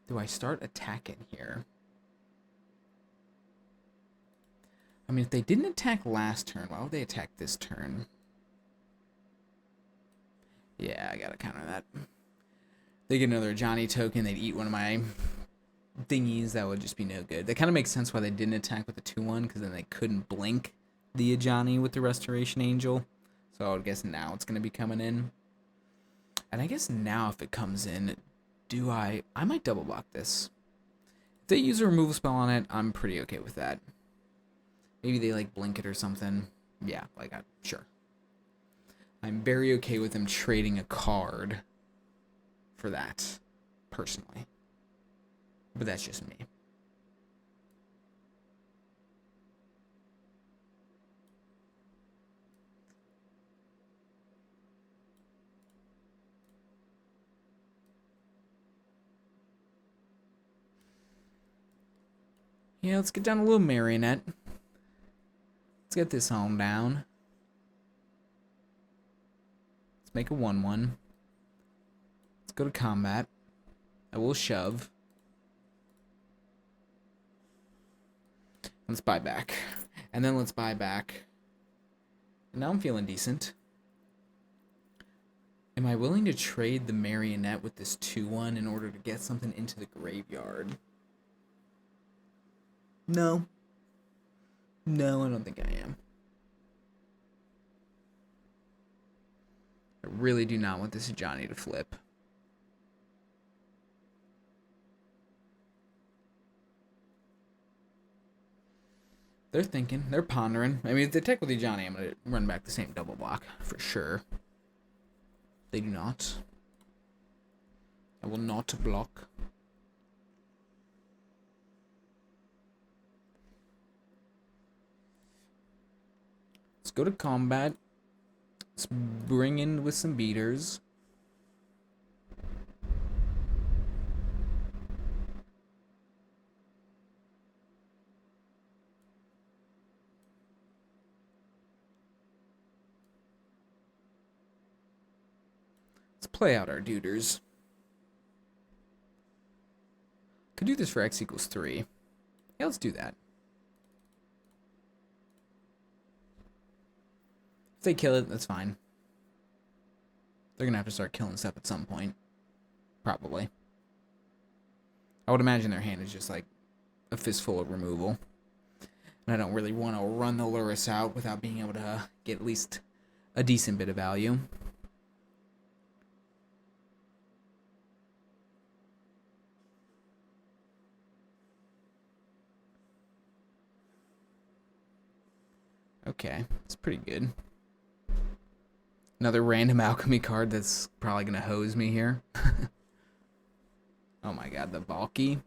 Do I start attacking here? I mean, if they didn't attack last turn, why would they attack this turn? Yeah, I gotta counter that. They get another Johnny token, they'd eat one of my thingies, that would just be no good. That kind of makes sense why they didn't attack with the 2-1, because then they couldn't blink the Ajani with the Restoration Angel. So I would guess now it's going to be coming in. And I guess now if it comes in, I might double block this. If they use a removal spell on it, I'm pretty okay with that. Maybe they like blink it or something. Yeah, sure. I'm very okay with them trading a card for that, personally. But that's just me. Yeah, let's get down a little Marionette. Let's get this on down. Let's make a 1-1. Let's go to combat. I will shove. Let's buy back. And then let's buy back. And now I'm feeling decent. Am I willing to trade the Marionette with this 2-1 in order to get something into the graveyard? No. No, I don't think I am. I really do not want this Johnny to flip. They're thinking. They're pondering. I mean, if they attack with the Johnny, I'm going to run back the same double block for sure. They do not. I will not block. Let's go to combat. Let's bring in with some beaters. Let's play out our duders. Could do this for x equals 3. Yeah, let's do that. If they kill it, that's fine. They're gonna have to start killing stuff at some point. Probably. I would imagine their hand is just like a fistful of removal. And I don't really want to run the Lurrus out without being able to get at least a decent bit of value. Okay, it's pretty good. Another random alchemy card that's probably going to hose me here. Oh my god, the Valky.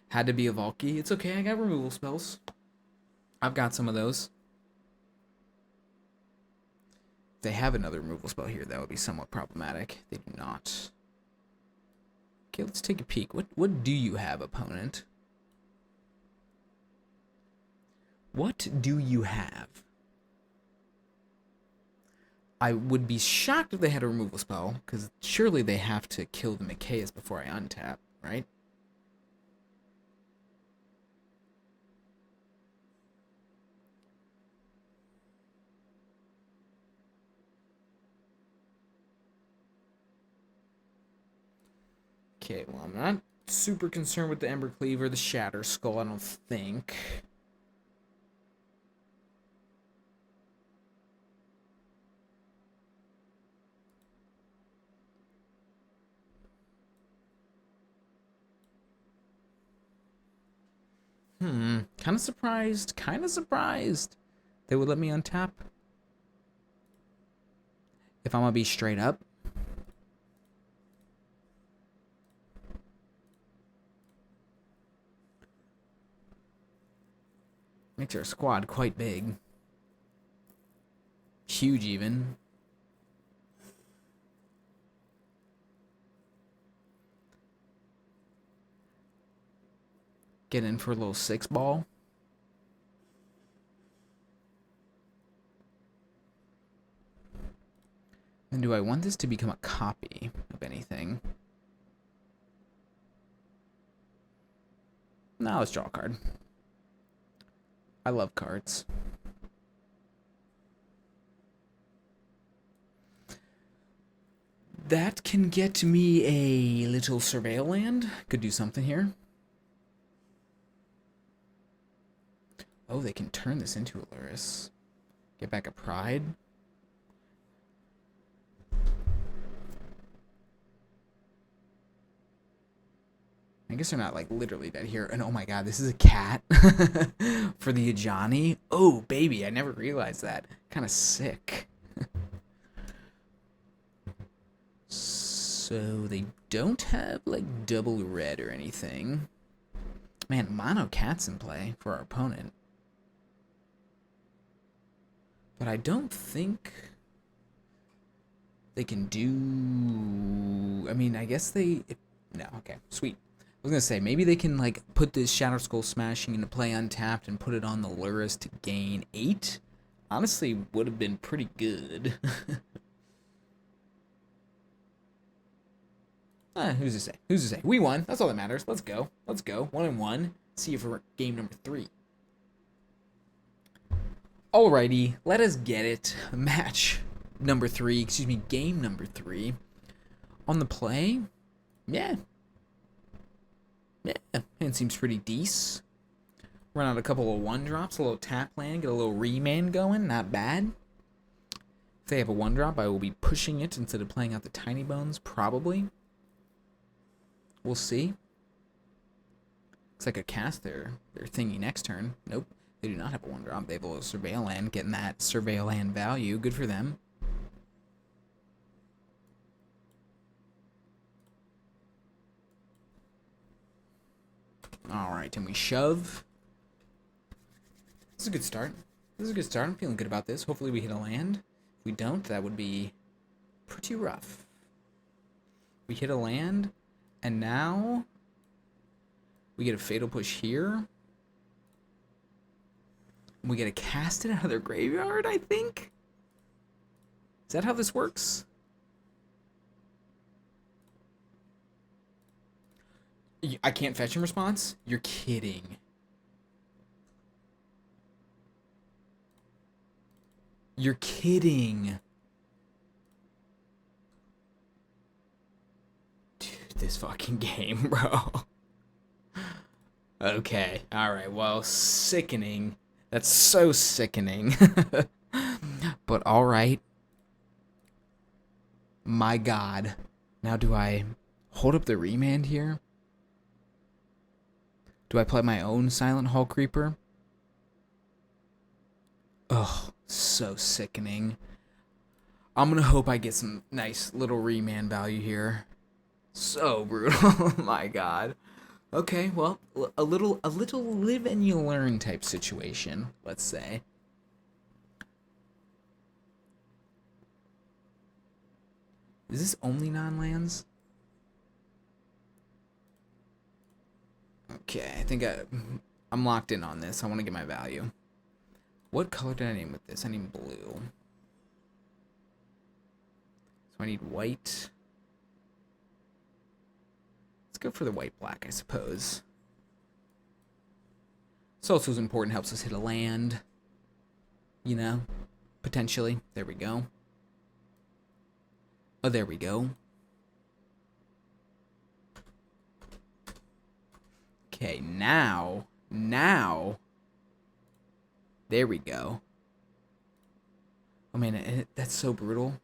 Had to be a Valky. It's okay, I got removal spells. I've got some of those. If they have another removal spell here, that would be somewhat problematic. They do not. Okay, let's take a peek. What do you have, opponent? What do you have? I would be shocked if they had a removal spell, because surely they have to kill the Mikaeus before I untap, right? Okay, well, I'm not super concerned with the Ember Cleave or the Shatter Skull, I don't think. Kind of surprised. They would let me untap. If I'm gonna be straight up. Makes our squad quite big. Huge, even. Get in for a little 6-ball. And do I want this to become a copy of anything? No, let's draw a card. I love cards. That can get me a little Surveil land. Could do something here. Oh, they can turn this into a Lurrus. Get back a Pride. I guess they're not, like, literally dead here. And oh my god, this is a cat for the Ajani. Oh, baby, I never realized that. Kind of sick. So they don't have, like, double red or anything. Man, mono cat's in play for our opponent. But I don't think they can do... I mean, I guess they... No, okay, sweet. I was gonna say, maybe they can, like, put this Shadow Skull Smashing into play untapped and put it on the Lurrus to gain 8. Honestly, would have been pretty good. Who's to say? Who's to say? We won. That's all that matters. Let's go. Let's go. 1-1. See you for game number 3. Alrighty, let us get it. Match number 3. Excuse me, game number 3. On the play? Yeah. Yeah, hand seems pretty decent. Run out a couple of 1-drops, a little tap land, get a little remand going. Not bad. If they have a 1-drop, I will be pushing it instead of playing out the Tiny Bones, probably. We'll see. Looks like a cast their thingy next turn. Nope, they do not have a 1-drop. They have a little Surveil land, getting that Surveil land value. Good for them. Alright, and we shove. This is a good start. I'm feeling good about this. Hopefully we hit a land. If we don't, that would be pretty rough. We hit a land, and now we get a Fatal Push here. We get a cast it out of their graveyard, I think? Is that how this works? I can't fetch in response? You're kidding. You're kidding. Dude, this fucking game, bro. Okay, alright, well, sickening. That's so sickening. But alright. My god. Now do I hold up the remand here? Do I play my own Silent Hall Creeper? Oh, so sickening. I'm gonna hope I get some nice little remand value here. So brutal. My god. Okay, well, a little live and you learn type situation, let's say. Is this only non-lands? Okay, I think I'm locked in on this. I want to get my value. What color did I name with this? I need blue. So I need white. Let's go for the white-black, I suppose. This also is important. Helps us hit a land. You know? Potentially. There we go. Oh, there we go. Okay, now, there we go. Oh man, that's so brutal.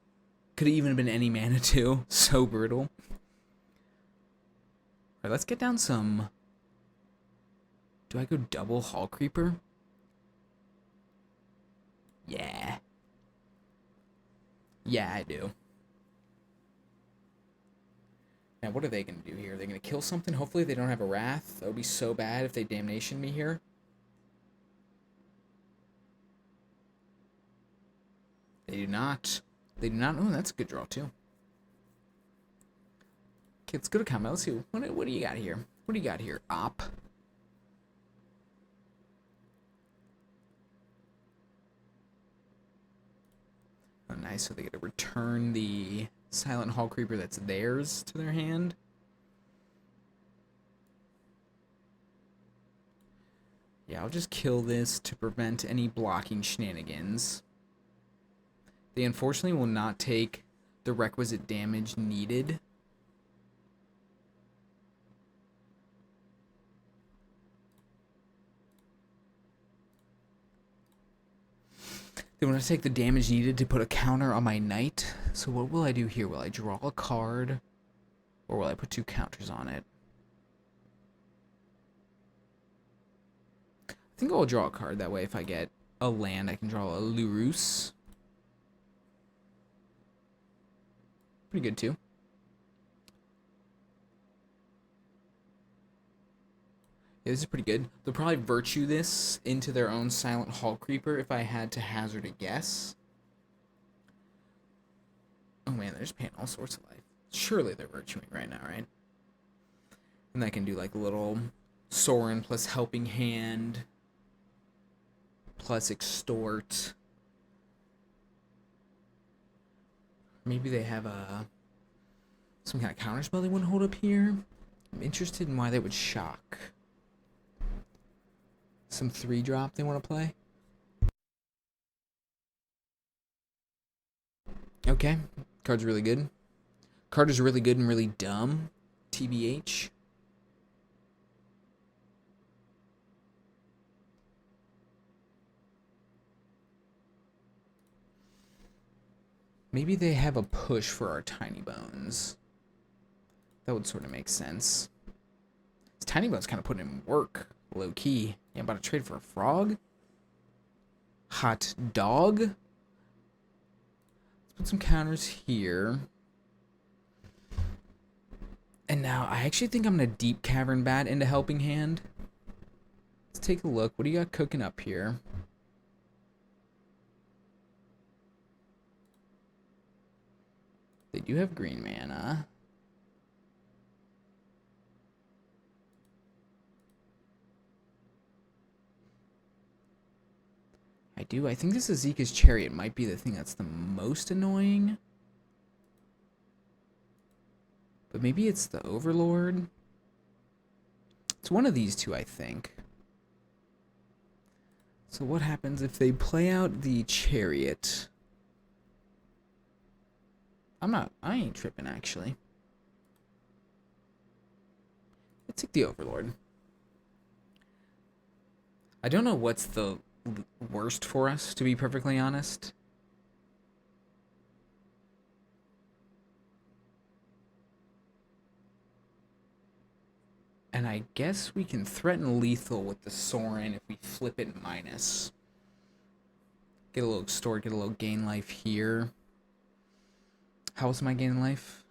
Could have even been any mana too. So brutal. Alright, let's get down some. Do I go double Hall Creeper? Yeah. Yeah, I do. Now, what are they going to do here? Are they going to kill something? Hopefully they don't have a Wrath. That would be so bad if they Damnation me here. They do not. They do not. Oh, that's a good draw, too. Okay, let's go to combat. Let's see. What do you got here? What do you got here? Op. Oh, nice. So they get to return the Silent Hall Creeper that's theirs to their hand. Yeah, I'll just kill this to prevent any blocking shenanigans. They unfortunately will not take the requisite damage needed. They will not take the damage needed to put a counter on my knight. So what will I do here? Will I draw a card? Or will I put 2 counters on it? I think I'll draw a card. That way if I get a land, I can draw a Lurrus. Pretty good too. Yeah, this is pretty good. They'll probably virtue this into their own Silent Hall Creeper if I had to hazard a guess. Oh man, they're just paying all sorts of life. Surely they're virtuing right now, right? And I can do like a little Sorin plus Helping Hand plus Extort. Maybe they have some kind of counterspell they want to hold up here. I'm interested in why they would shock. Some 3-drop they want to play. Okay, card's really good. Card is really good and really dumb. TBH. Maybe they have a push for our Tiny Bones. That would sort of make sense. This Tiny Bones kind of putting in work, low key. Yeah, I'm about to trade for a frog. Hot dog. Let's put some counters here. And now I actually think I'm gonna deep Cavern Bat into Helping Hand. Let's take a look. What do you got cooking up here? do have green mana. I do. I think this Azeka's Chariot might be the thing that's the most annoying. But maybe it's the Overlord. It's one of these two, I think. So what happens if they play out the Chariot? I ain't tripping, actually. Let's take the Overlord. I don't know what's the worst for us, to be perfectly honest. And I guess we can threaten lethal with the Sorin if we flip it minus. Get a little extort, get a little gain life here. How was my gain life?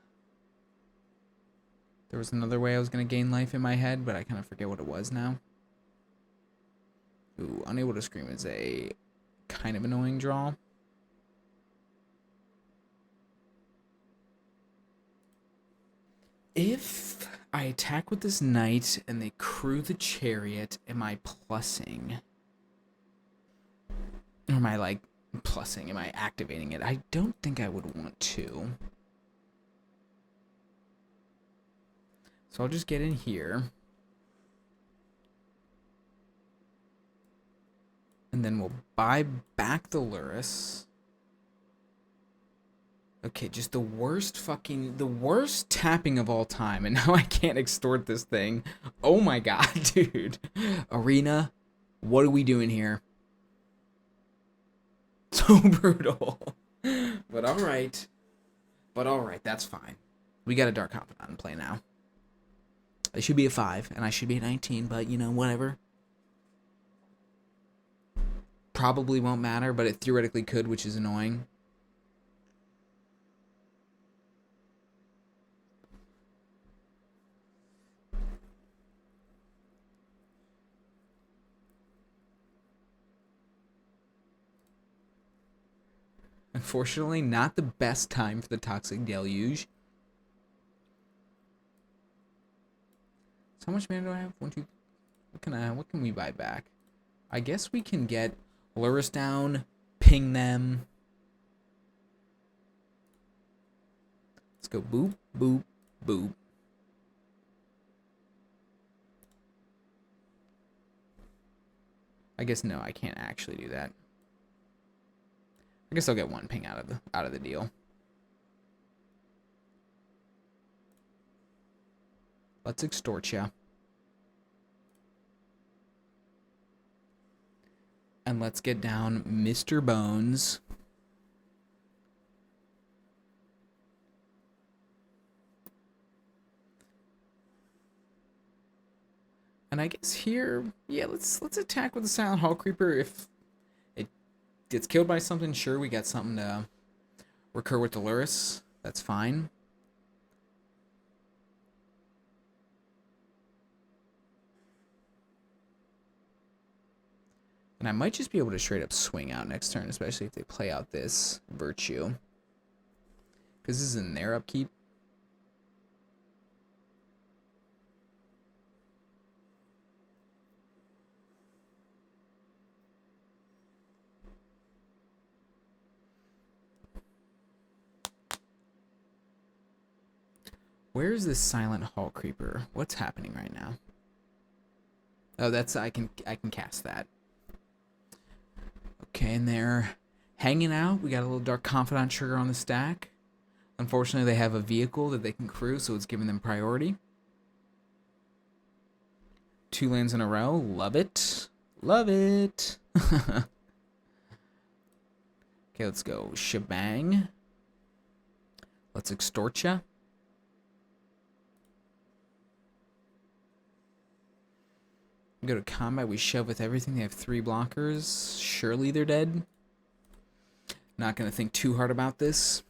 There was another way I was going to gain life in my head, but I kind of forget what it was now. Ooh, unable to scream is a kind of annoying draw. If I attack with this knight and they crew the Chariot, am I plussing? Or am I, like, plussing? Am I activating it? I don't think I would want to. So I'll just get in here. And then we'll buy back the Lurrus. Okay, just the worst tapping of all time. And now I can't extort this thing. Oh my god, dude. Arena, what are we doing here? So brutal. But alright. That's fine. We got a Dark Confidant in play now. It should be a 5, and I should be a 19, but, you know, whatever. Probably won't matter, but it theoretically could, which is annoying. Unfortunately, not the best time for the Toxic Deluge. So how much mana do I have? 1, 2. What can we buy back? I guess we can get Lurrus down, ping them. Let's go boop, boop, boop. I guess no, I can't actually do that. I guess I'll get 1 ping out of the deal. Let's extort ya. And let's get down Mr. Bones. And I guess here, yeah, let's attack with the Silent Hall Creeper. If it gets killed by something, sure, we got something to recur with the Lurrus. That's fine. And I might just be able to straight up swing out next turn, especially if they play out this Virtue. Because this is in their upkeep. Where is this Silent Hall Creeper? What's happening right now? Oh, that's I can cast that. Okay, and they're hanging out. We got a little Dark Confidant trigger on the stack. Unfortunately, they have a vehicle that they can crew, so it's giving them priority. 2 lands in a row. Love it. Love it. Okay, let's go. Shebang. Let's extort ya. Go to combat, we shove with everything. They have 3 blockers. Surely they're dead. Not gonna think too hard about this.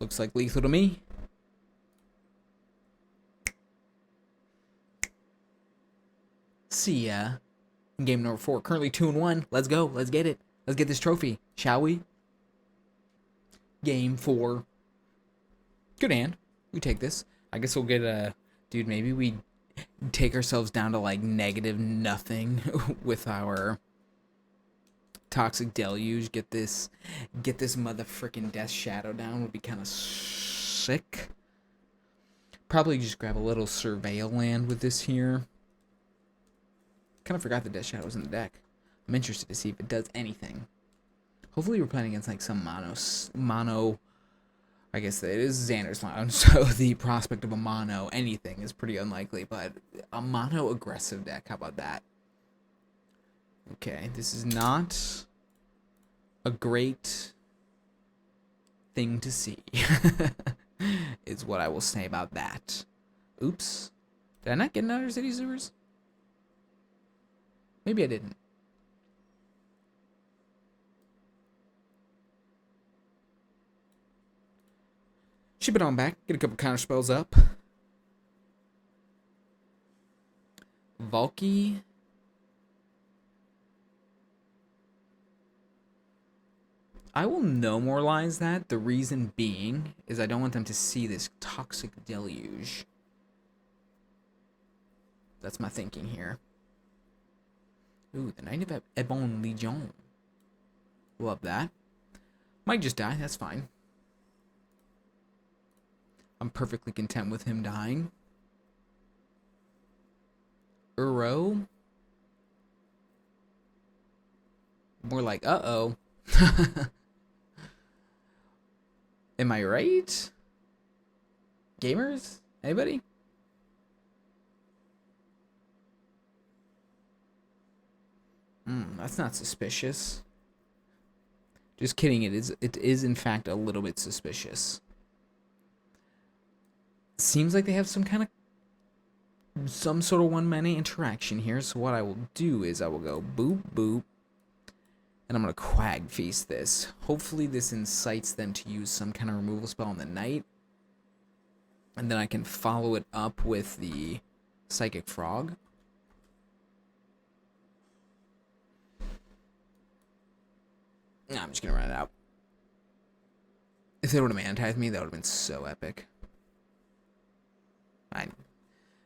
Looks like lethal to me. See ya. In game number 4. Currently 2-1. Let's go. Let's get it. Let's get this trophy. Shall we? Game 4. Good hand. We take this. I guess we'll get a... Dude, maybe we take ourselves down to, like, negative nothing with our Toxic Deluge. Get this motherfucking Death Shadow down would be kind of sick. Probably just grab a little Surveil land with this here. Kind of forgot the Death Shadow was in the deck. I'm interested to see if it does anything. Hopefully we're playing against, like, some mono... I guess it is Xander's Lounge, so the prospect of a mono anything is pretty unlikely, but a mono aggressive deck, how about that? Okay, this is not a great thing to see, is what I will say about that. Oops. Did I not get another City Sewers? Maybe I didn't. Ship it on back. Get a couple counter spells up. Valky. I will no-moralize that. The reason being is I don't want them to see this Toxic Deluge. That's my thinking here. Ooh, the Knight of Ebon Legion. Love that. Might just die. That's fine. I'm perfectly content with him dying. Uro. More like, uh-oh. Am I right? Gamers? Anybody? That's not suspicious. Just kidding, it is in fact a little bit suspicious. Seems like they have some sort of 1-mana interaction here. So what I will do is I will go boop, boop. And I'm going to Quag Feast this. Hopefully this incites them to use some kind of removal spell on the night. And then I can follow it up with the Psychic Frog. Nah, I'm just going to run it out. If they would have Mana-Tithed me, that would have been so epic.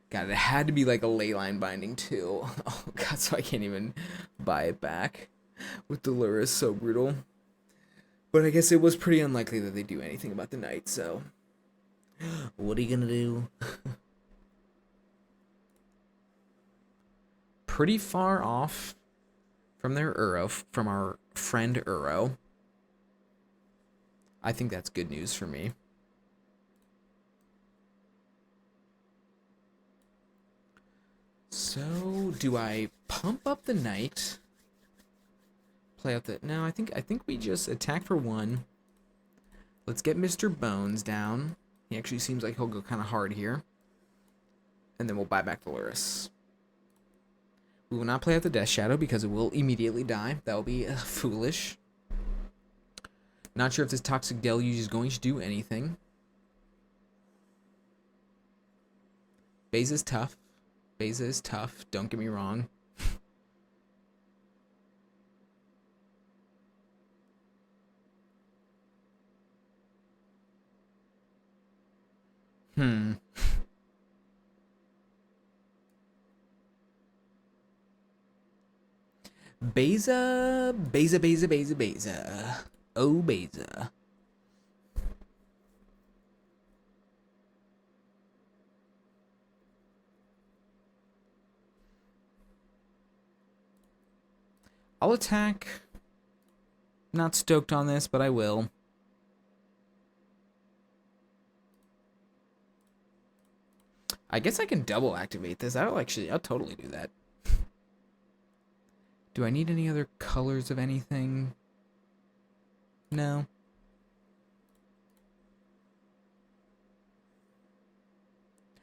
God, it had to be like a Leyline Binding too. Oh god, so I can't even buy it back with the Lurrus. So brutal. But I guess it was pretty unlikely that they do anything about the night, so what are you gonna do? Pretty far off from their Uro, from our friend Uro. I think that's good news for me. So, do I pump up the knight? Play out the... No, I think we just attack for 1. Let's get Mr. Bones down. He actually seems like he'll go kind of hard here. And then we'll buy back the Lurrus. We will not play out the Death Shadow because it will immediately die. That will be foolish. Not sure if this Toxic Deluge is going to do anything. Beza is tough. Beza is tough, don't get me wrong. Beza. Oh, Beza. I'll attack. Not stoked on this, but I will. I guess I can double activate this. I'll totally do that. Do I need any other colors of anything? No.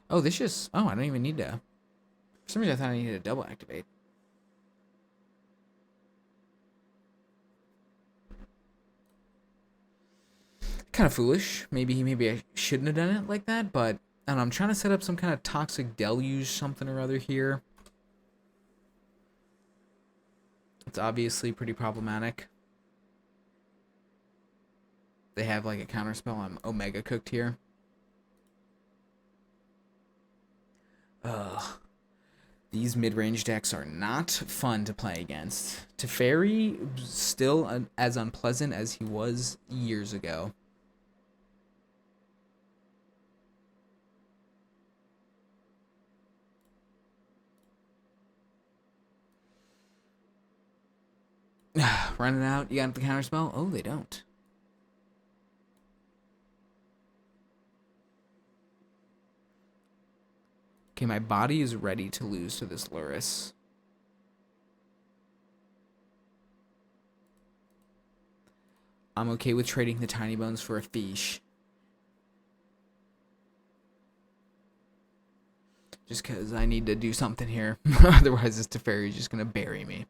Oh, this just... Oh, I don't even need to... For some reason, I thought I needed to double activate. Kind of foolish. Maybe I shouldn't have done it like that, but... I don't know, I'm trying to set up some kind of Toxic Deluge something or other here. It's obviously pretty problematic. They have like a counterspell. I'm Omega cooked here. Ugh. These mid-range decks are not fun to play against. Teferi, still as unpleasant as he was years ago. Running out. You got the counterspell? Oh, they don't. Okay, my body is ready to lose to this Lurrus. I'm okay with trading the Tiny Bones for a fish. Just because I need to do something here. Otherwise, this Teferi is just going to bury me.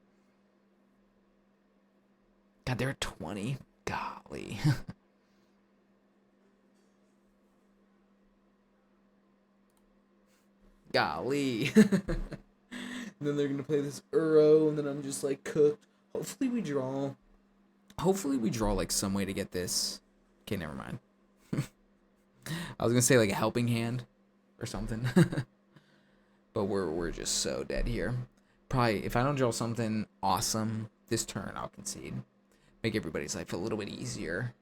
God, they're at 20. Golly. Golly. And then they're going to play this Uro, and then I'm just, like, cooked. Hopefully we draw. Hopefully we draw, like, some way to get this. Okay, never mind. I was going to say, like, a helping hand or something. But we're just so dead here. Probably, if I don't draw something awesome this turn, I'll concede. Make everybody's life a little bit easier.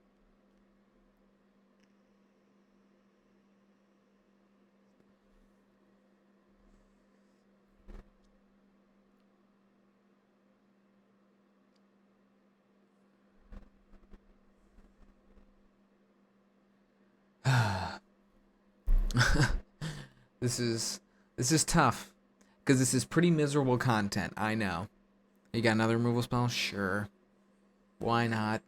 This is tough, because this is pretty miserable content. I know. You got another removal spell? Sure. Why not?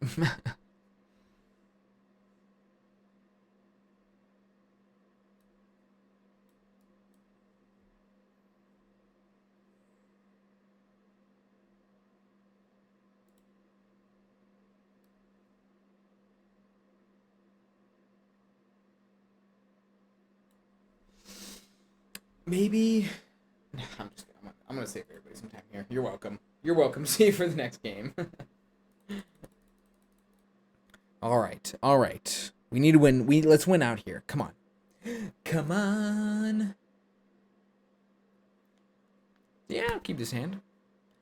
Maybe. I'm gonna save everybody some time here. You're welcome. You're welcome. See you for the next game. All right. We need to win. Let's win out here. Come on. Come on. Yeah, I'll keep this hand.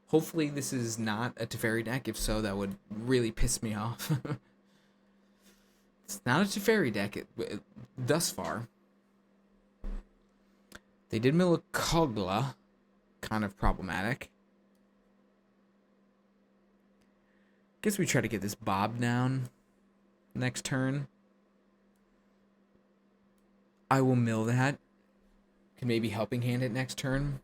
Hopefully this is not a Teferi deck. If so, that would really piss me off. It's not a Teferi deck thus far. They did mill a Kogla. Kind of problematic. Guess we try to get this Bob down next turn. I will mill that. Can maybe helping hand it next turn.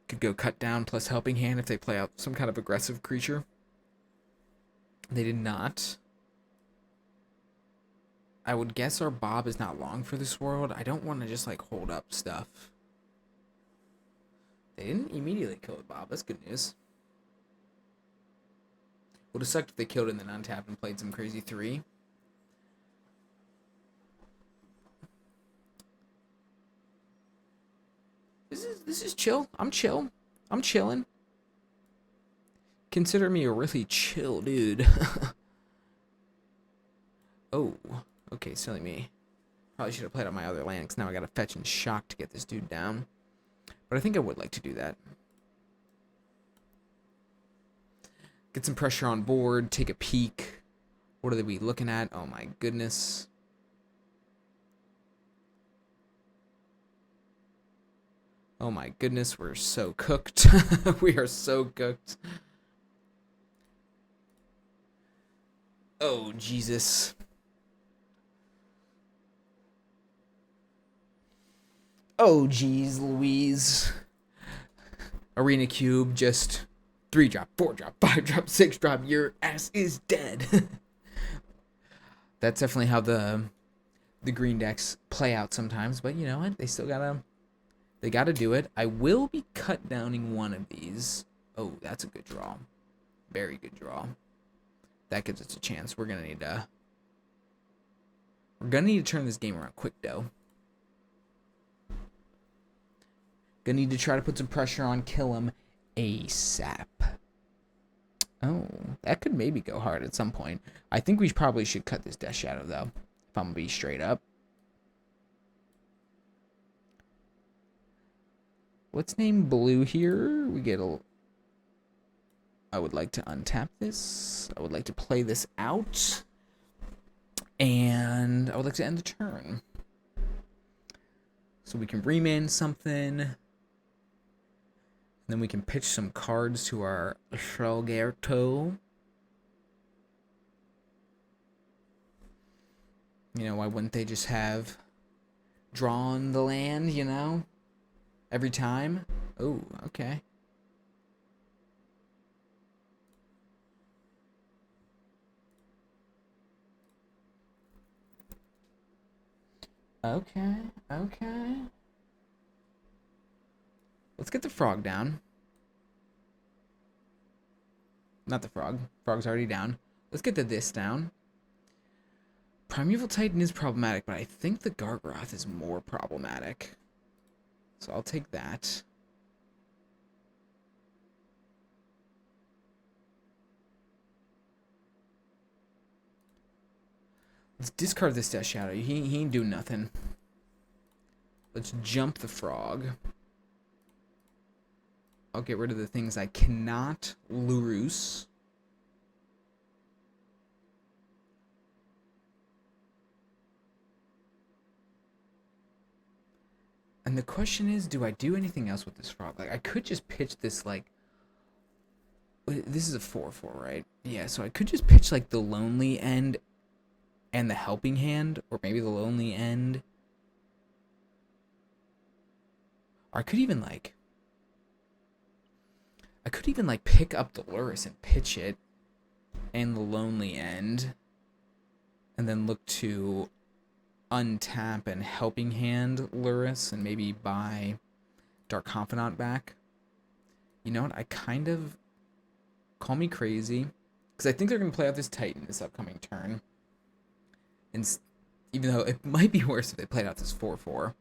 Could go cut down plus helping hand if they play out some kind of aggressive creature. They did not. I would guess our Bob is not long for this world. I don't want to just like hold up stuff. They didn't immediately kill the Bob. That's good news. Would have sucked if they killed it and then untapped and played some crazy 3. This is chill. I'm chill. I'm chilling. Consider me a really chill dude. Oh, okay, silly me. Probably should have played on my other land, because now I gotta fetch and shock to get this dude down. But I think I would like to do that. Get some pressure on board, take a peek. What are we looking at? Oh my goodness. Oh my goodness, we're so cooked. We are so cooked. Oh, Jesus. Oh, geez, Louise. Arena Cube, just 3-drop, 4-drop, 5-drop, 6-drop. Your ass is dead. That's definitely how the green decks play out sometimes. But you know what? They still gotta do it. I will be cut downing one of these. Oh, that's a good draw. Very good draw. That gives us a chance. We're gonna need to turn this game around quick though. Gonna need to try to put some pressure on, kill him ASAP. Oh, that could maybe go hard at some point. I think we probably should cut this Death Shadow, though, if I'm gonna be straight up. Let's name blue here. We get a... I would like to untap this. I would like to play this out. And I would like to end the turn. So we can remand something. And then we can pitch some cards to our Shalgerto. You know, why wouldn't they just have drawn the land, you know? Every time? Oh, okay. Okay, okay. Let's get the frog down. Not the frog. Frog's already down. Let's get this down. Primeval Titan is problematic, but I think the Gargaroth is more problematic. So I'll take that. Let's discard this Death Shadow. He ain't doing nothing. Let's jump the frog. I'll get rid of the things I cannot Lurrus. And the question is, do I do anything else with this frog? Like, I could just pitch this, like... This is a 4/4, right? Yeah, so I could just pitch, like, the Lonely End and the Helping Hand. Or maybe the Lonely End. Or I could even, like... pick up the Lurrus and pitch it. And the Lonely End. And then look to untap and Helping Hand Lurrus and maybe buy Dark Confidant back. You know what? I kind of... Call me crazy. Because I think they're going to play out this Titan this upcoming turn. And even though it might be worse if they played out this 4/4.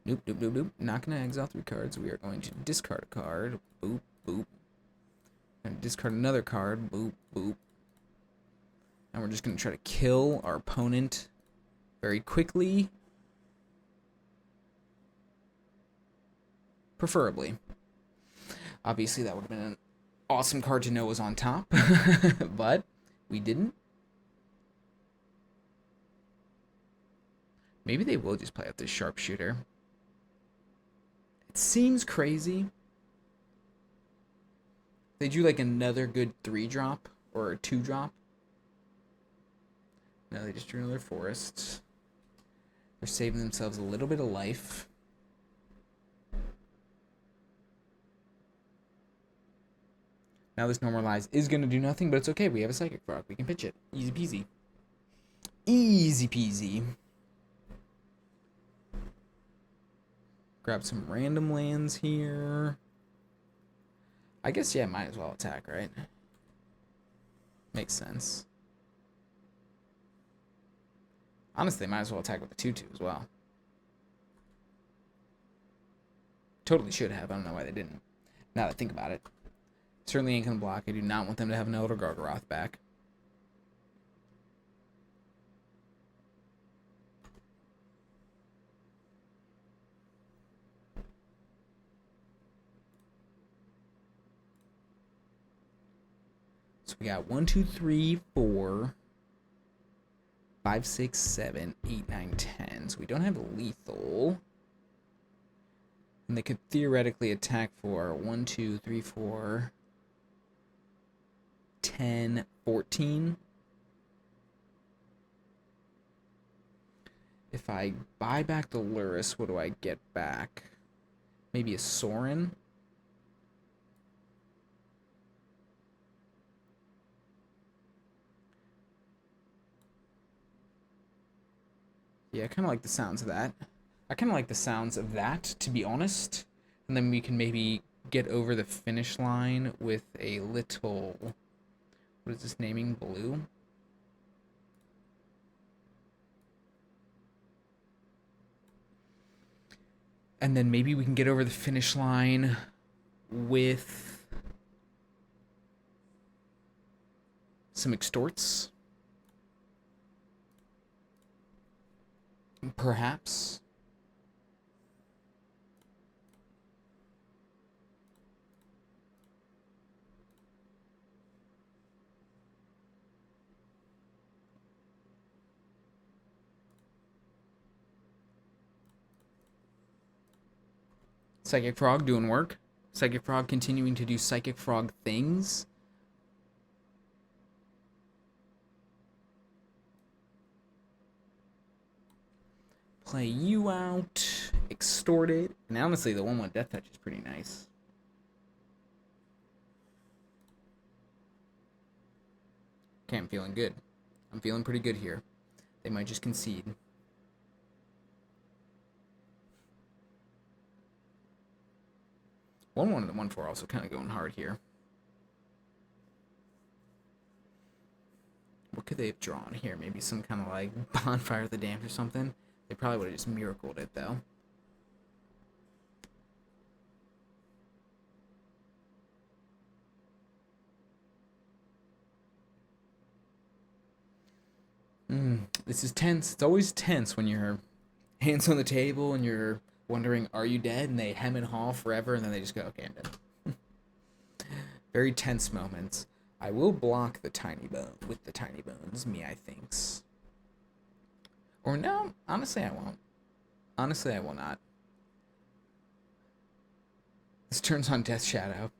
Nope, nope, nope, nope. Not going to exile 3 cards. We are going to discard a card. Boop, boop. And discard another card. Boop, boop. And we're just going to try to kill our opponent very quickly. Preferably. Obviously, that would have been an awesome card to know was on top. But we didn't. Maybe they will just play out this Sharpshooter. It seems crazy. They do like another good 3-drop or a 2-drop. No, they just drew another forest. They're saving themselves a little bit of life. Now this Normalize is going to do nothing, but it's okay. We have a Psychic Frog. We can pitch it. Easy peasy. Easy peasy. Grab some random lands here. I guess, yeah, might as well attack, right? Makes sense. Honestly, might as well attack with the 2/2 as well. Totally should have. I don't know why they didn't. Now that I think about it. Certainly ain't gonna block. I do not want them to have an Elder Gargaroth back. So we got 1, 2, 3, 4, 5, 6, 7, 8, 9, 10. So we don't have lethal. And they could theoretically attack for 1, 2, 3, 4, 10, 14. If I buy back the Lurrus, what do I get back? Maybe a Sorin? Yeah, I kind of like the sounds of that. I kind of like the sounds of that, to be honest. And then we can maybe get over the finish line with a little... What is this naming? Blue? And then maybe we can get over the finish line with some extorts. Perhaps. Psychic Frog doing work. Psychic Frog continuing to do Psychic Frog things. Play you out. Extort it. And honestly, the 1/1 Death Touch is pretty nice. Okay, I'm feeling good. I'm feeling pretty good here. They might just concede. 1/1 and the 1/4 also kind of going hard here. What could they have drawn here? Maybe some kind of like Bonfire of the Damned or something. They probably would have just miracled it though. This is tense. It's always tense when your hands on the table and you're wondering, are you dead? And they hem and haw forever, and then they just go, okay, I'm dead. Very tense moments. I will block the tiny bone with the tiny bones, me I thinks. Or no, honestly I won't. Honestly I will not. This turns on Death Shadow.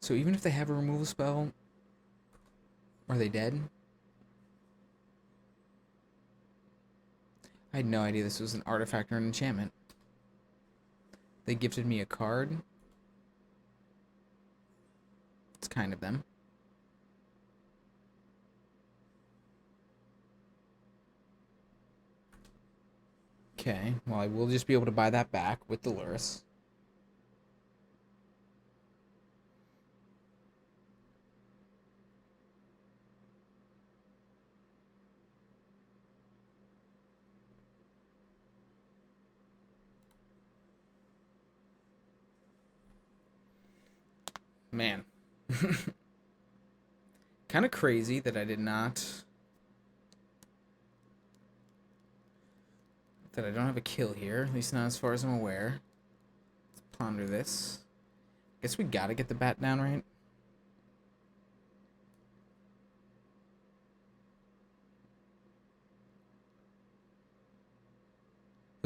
So even if they have a removal spell, are they dead? I had no idea this was an artifact or an enchantment. They gifted me a card. It's kind of them. Okay, well I will just be able to buy that back with the Lurrus. Man. Kind of crazy that I did not... That I don't have a kill here, at least not as far as I'm aware. Let's ponder this. Guess we gotta get the bat down, right?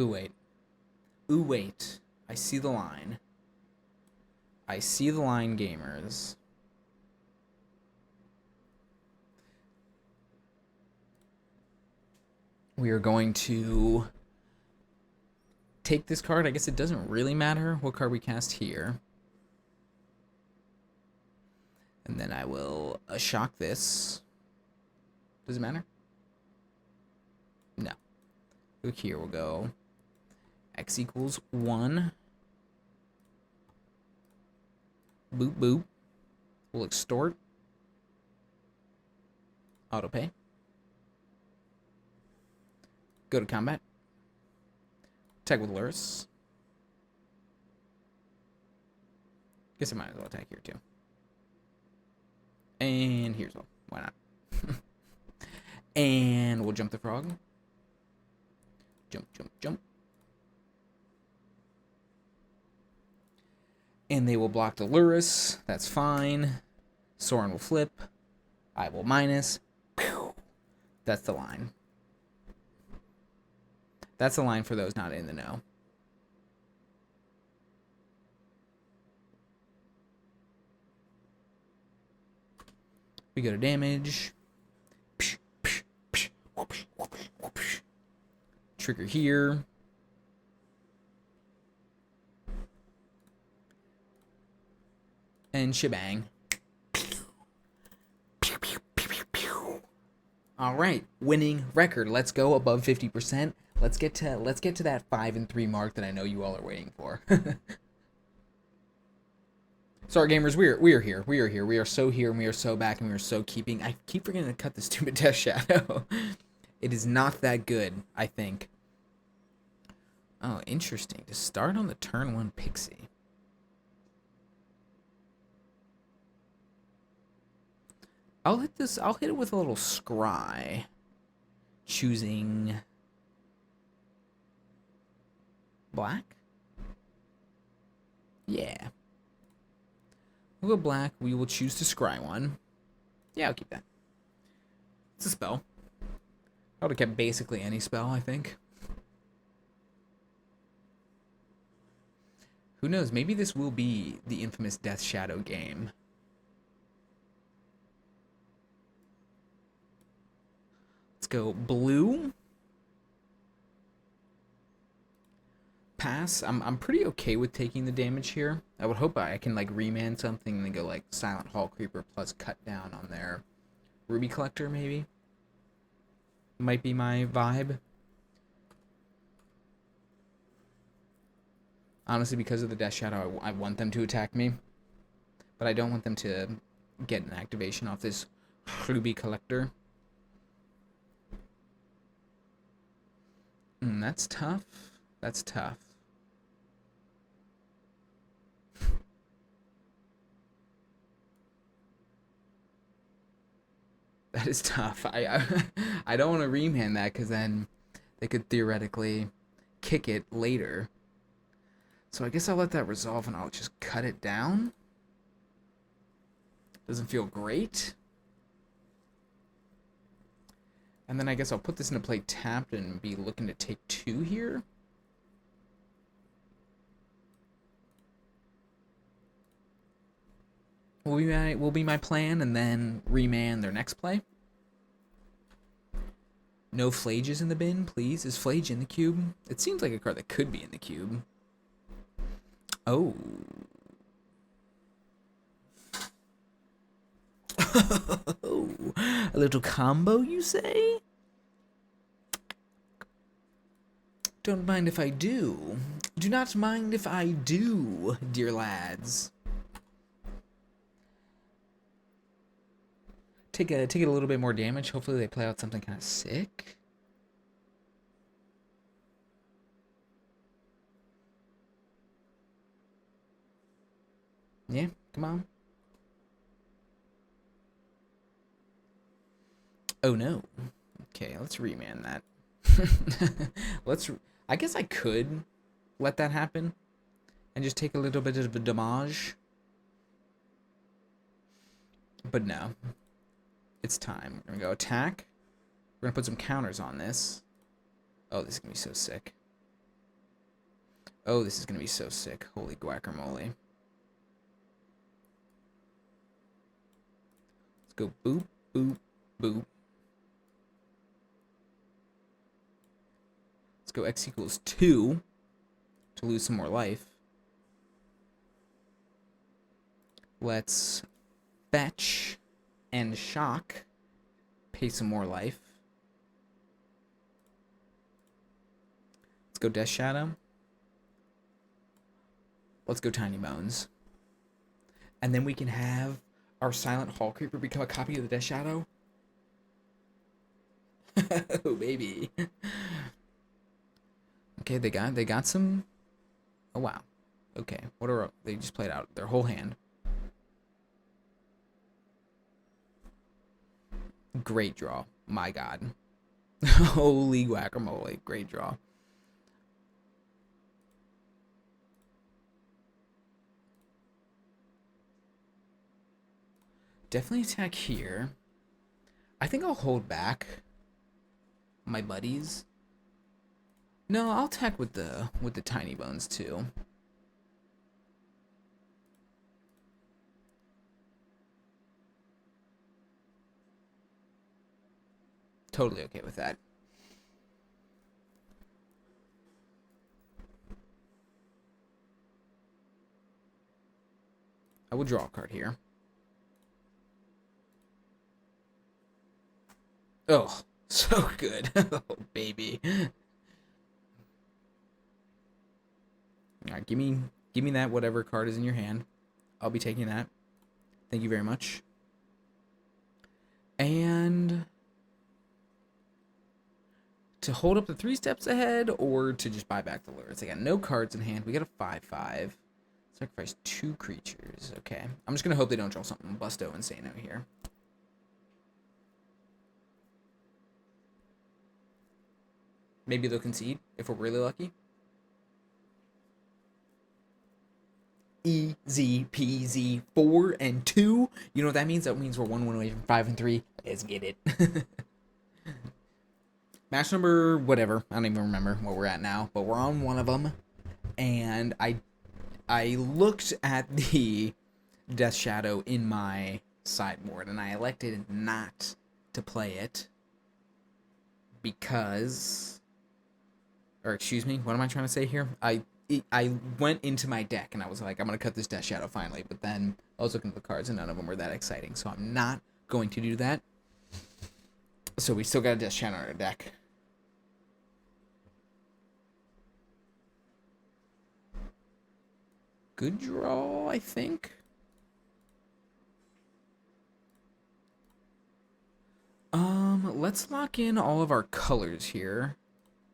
Ooh, wait. Ooh, wait. I see the line. I see the line, gamers. We are going to take this card. I guess it doesn't really matter what card we cast here. And then I will shock this. Does it matter? No. Look here, we'll go X equals 1. Boop, boop. We'll extort. Autopay. Go to combat. Attack with Lurrus. Guess I might as well attack here too. And here's one. Why not? And we'll jump the frog. Jump, jump, jump. And they will block the Lurrus. That's fine. Sorin will flip. I will minus. Pew. That's the line. That's the line for those not in the know. We go to damage. Trigger here. And shebang. All right, winning record. Let's go above 50%. Let's get to that 5-3 mark that I know you all are waiting for. Sorry, gamers. We are here. We are here. We are so here, and we are so back, and we are so keeping. I keep forgetting to cut the stupid Death Shadow. It is not that good, I think. Oh, interesting. To start on the turn 1 Pixie. I'll hit this. I'll hit it with a little scry. Choosing black. Yeah. We'll go black. We will choose to scry one. Yeah, I'll keep that. It's a spell. I would have kept basically any spell, I think. Who knows? Maybe this will be the infamous Death Shadow game. Let's go blue. Pass. I'm pretty okay with taking the damage here. I would hope I can like remand something and then go like Silent Hall Creeper plus cut down on their Ruby Collector maybe. Might be my vibe. Honestly, because of the Death Shadow, I want them to attack me. But I don't want them to get an activation off this Ruby Collector. That's tough. That's tough. That is tough. I don't want to remand that because then they could theoretically kick it later. So I guess I'll let that resolve and I'll just cut it down. Doesn't feel great. And then I guess I'll put this into play tapped and be looking to take 2 here. Will be my plan, and then remand their next play. No Flages in the bin, please. Is Flage in the cube? It seems like a card that could be in the cube. Oh. A little combo, you say? Don't mind if I do. Do not mind if I do, dear lads. Take it a little bit more damage. Hopefully they play out something kind of sick. Yeah, come on. Oh no. Okay, let's remand that. I guess I could let that happen and just take a little bit of a damage. But no. It's time. We're gonna go attack. We're gonna put some counters on this. Oh, this is gonna be so sick. Oh, this is gonna be so sick. Holy guacamole. Let's go boop, boop, boop. Let's go X equals 2 to lose some more life. Let's fetch and shock. Pay some more life. Let's go Death Shadow. Let's go Tiny Bones. And then we can have our Silent Hall Creeper become a copy of the Death Shadow. Oh, baby. Okay, they got some. Oh, wow. Okay, what are they just played out their whole hand. Great draw. My God. Holy guacamole. Great draw. Definitely attack here. I think I'll hold back my buddies. No, I'll attack with the Tiny Bones too. Totally okay with that. I will draw a card here. Oh, so good. Oh, baby. Alright, give me that whatever card is in your hand. I'll be taking that. Thank you very much. And to hold up the 3 steps ahead or to just buy back the Lurrus. I got no cards in hand. We got a 5/5. Sacrifice 2 creatures. Okay. I'm just going to hope they don't draw something busto insano here. Maybe they'll concede if we're really lucky. Easy peasy. 4 and 2. You know what that means? That means we're 1 win away from 5 and 3. Let's get it. Match number whatever. I don't even remember what we're at now, but we're on one of them. And I looked at the Death Shadow in my sideboard, and I elected not to play it because, or excuse me, what am I trying to say here? I went into my deck and I was like, I'm gonna cut this Death Shadow finally, but then I was looking at the cards and none of them were that exciting, so I'm not going to do that. So we still got a Death Shadow in our deck. Good draw, I think. Let's lock in all of our colors here.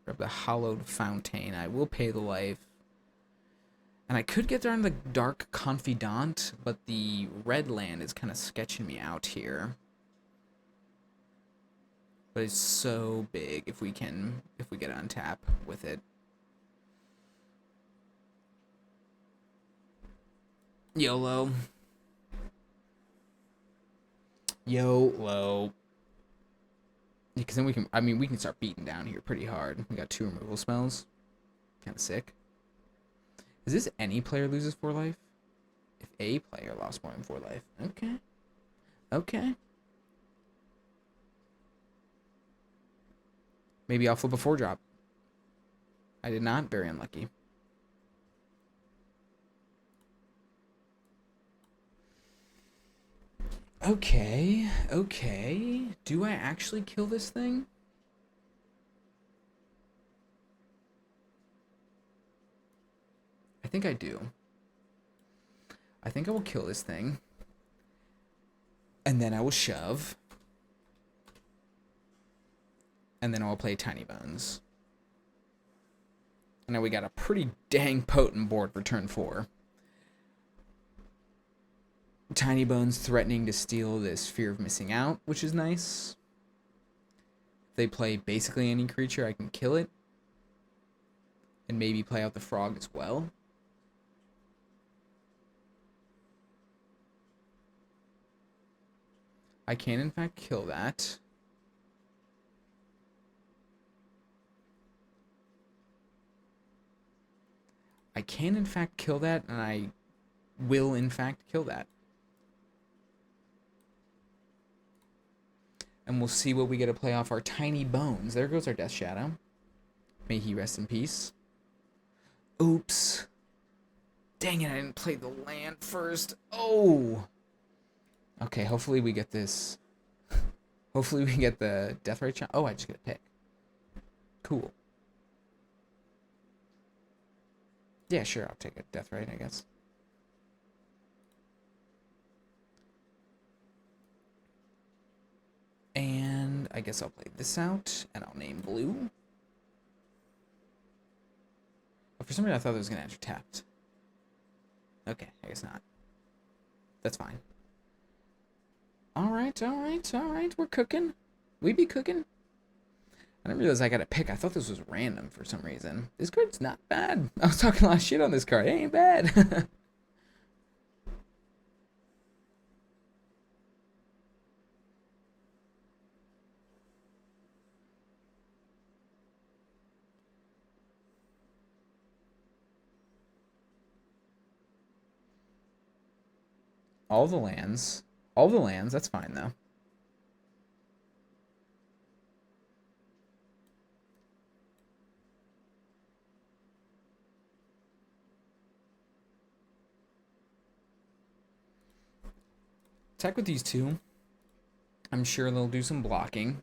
Grab the Hallowed Fountain. I will pay the life. And I could get there on the Dark Confidant, but the red land is kind of sketching me out here. But it's so big if we get it on tap with it. YOLO. YOLO. Because then we can start beating down here pretty hard. We got 2 removal spells. Kind of sick. Is this any player loses 4 life? If a player lost more than 4 life. Okay. Okay. Maybe I'll flip a 4-drop. I did not. Very unlucky. Okay. Okay. Do I actually kill this thing? I think I do. I think I will kill this thing. And then I will shove. And then I'll play Tiny Bones. And now we got a pretty dang potent board for turn 4. Tiny Bones threatening to steal this Fear of Missing Out, which is nice. If they play basically any creature, I can kill it. And maybe play out the frog as well. I can, in fact, kill that. I can, in fact, kill that, and I will, in fact, kill that. And we'll see what we get to play off our Tiny Bones. There goes our Death Shadow. May he rest in peace. Oops. Dang it, I didn't play the land first. Oh! Okay, hopefully we get this. Hopefully we get the Deathrite shot. Oh, I just get a pick. Cool. Yeah, sure, I'll take a Deathrite, I guess. And I guess I'll play this out, and I'll name blue. But for some reason I thought it was going to enter tapped. Okay, I guess not. That's fine. Alright, we're cooking. We be cooking. I didn't realize I got a pick. I thought this was random for some reason. This card's not bad. I was talking a lot of shit on this card. It ain't bad. All the lands. All the lands. That's fine, though. Attack with these 2. I'm sure they'll do some blocking.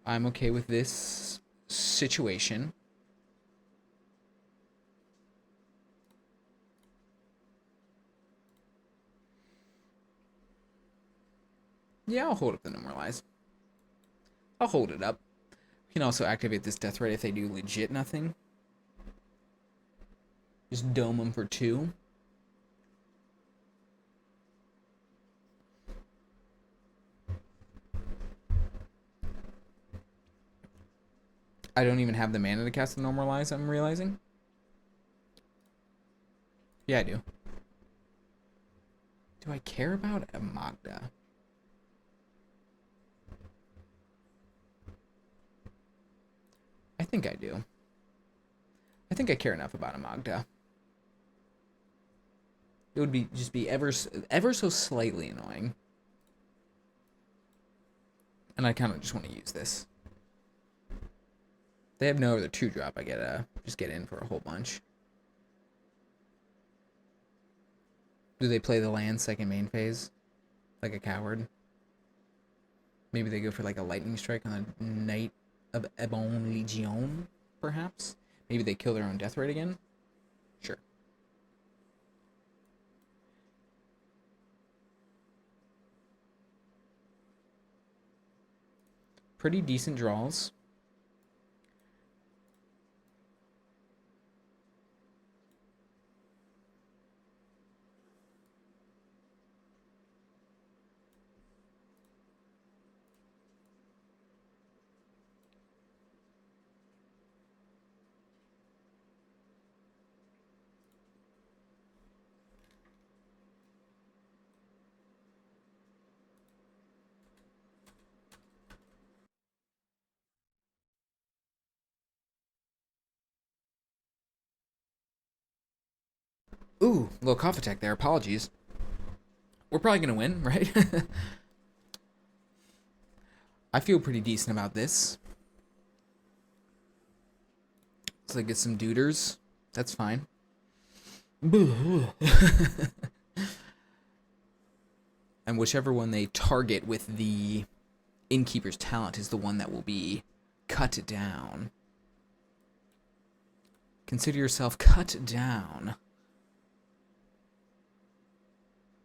I'm okay with this. situation. Yeah, I'll hold up the Normalize. I'll hold it up. We can also activate this Death Ray if they do legit nothing. Just dome them for 2. I don't even have the mana to cast the Normalize, I'm realizing. Yeah, I do. Do I care about a Magda? I think I do. I think I care enough about a Magda. It would just be ever so slightly annoying. And I kind of just want to use this. They have no other 2-drop. I get just get in for a whole bunch. Do they play the land second main phase? Like a coward? Maybe they go for like a lightning strike on the Knight of Ebon Legion, perhaps? Maybe they kill their own death rate again? Sure. Pretty decent draws. Ooh, little cough attack there. Apologies. We're probably going to win, right? I feel pretty decent about this. So I get some duders. That's fine. And whichever one they target with the Innkeeper's Talent is the one that will be cut down. Consider yourself cut down.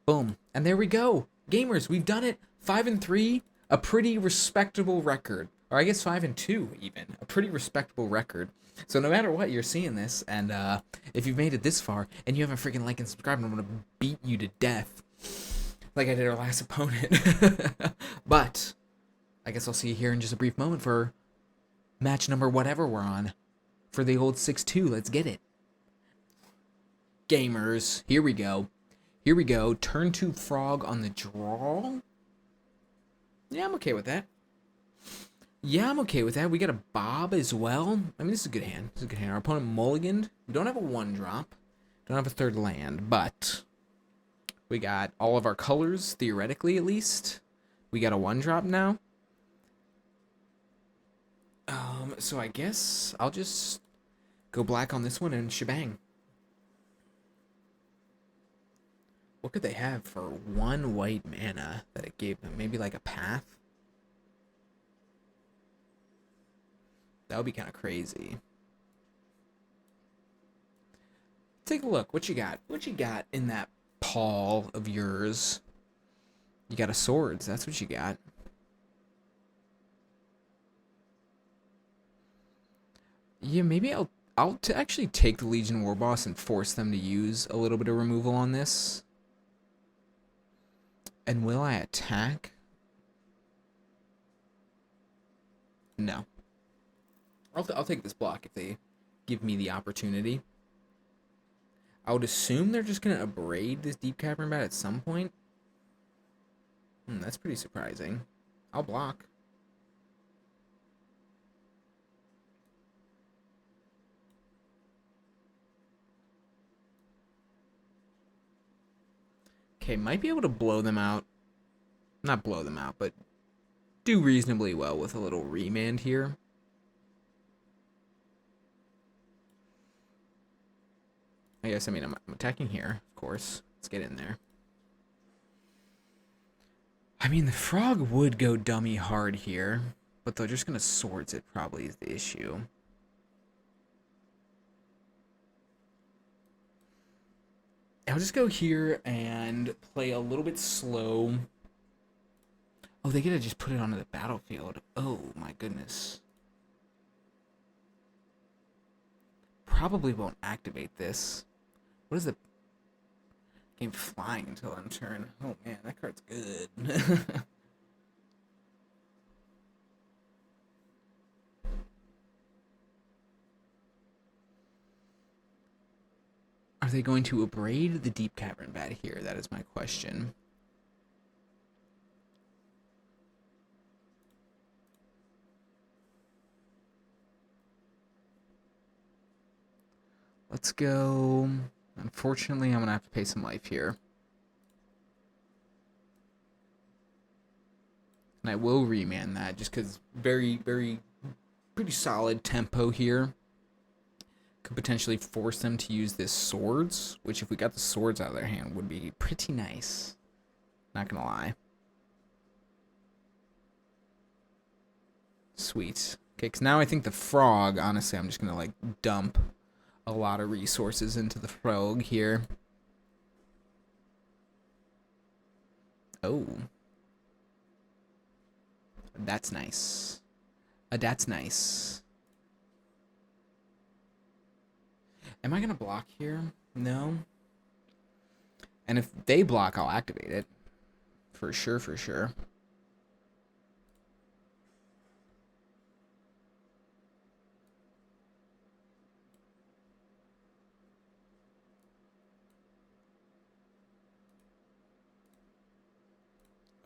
Boom. And there we go. Gamers, we've done it. 5-3, a pretty respectable record. Or I guess 5-2 even. A pretty respectable record. So no matter what, you're seeing this, and if you've made it this far, and you haven't freaking liked and subscribed, I'm going to beat you to death. Like I did our last opponent. But I guess I'll see you here in just a brief moment for match number whatever we're on. For the old 6-2, let's get it. Gamers, here we go. Here we go. Turn 2 Frog on the draw. Yeah, I'm okay with that. Yeah, I'm okay with that. We got a Bob as well. I mean, this is a good hand. This is a good hand. Our opponent mulliganed. We don't have a 1-drop. Don't have a 3rd land, but we got all of our colors, theoretically at least. We got a 1-drop now. So I guess I'll just go black on this one and shebang. What could they have for 1 white mana that it gave them? Maybe like a path? That would be kind of crazy. Take a look. What you got? What you got in that paw of yours? You got a swords. That's what you got. Yeah, maybe I'll actually take the Legion War Boss and force them to use a little bit of removal on this. And will I attack? No. I'll take this block if they give me the opportunity. I would assume they're just going to abrade this Deep Cavern Bat at some point. That's pretty surprising. I'll block. Okay, might be able to blow them out. Not blow them out, but do reasonably well with a little remand here. I guess, I mean, I'm attacking here, of course. Let's get in there. I mean, the frog would go dummy hard here, but they're just going to swords it probably is the issue. I'll just go here and play a little bit slow. Oh, they gotta just put it onto the battlefield. Oh my goodness. Probably won't activate this. What is the game flying until end turn? Oh man, that card's good. Are they going to abrade the Deep Cavern Bat here? That is my question. Let's go. Unfortunately, I'm going to have to pay some life here. And I will remand that just because pretty solid tempo here. Could potentially force them to use this swords, which if we got the swords out of their hand would be pretty nice. Not gonna lie. Sweet. Okay, because now I think the frog, honestly, I'm just gonna like dump a lot of resources into the frog here. Oh. That's nice. That's nice. Am I gonna block here? No. And if they block, I'll activate it. For sure, for sure.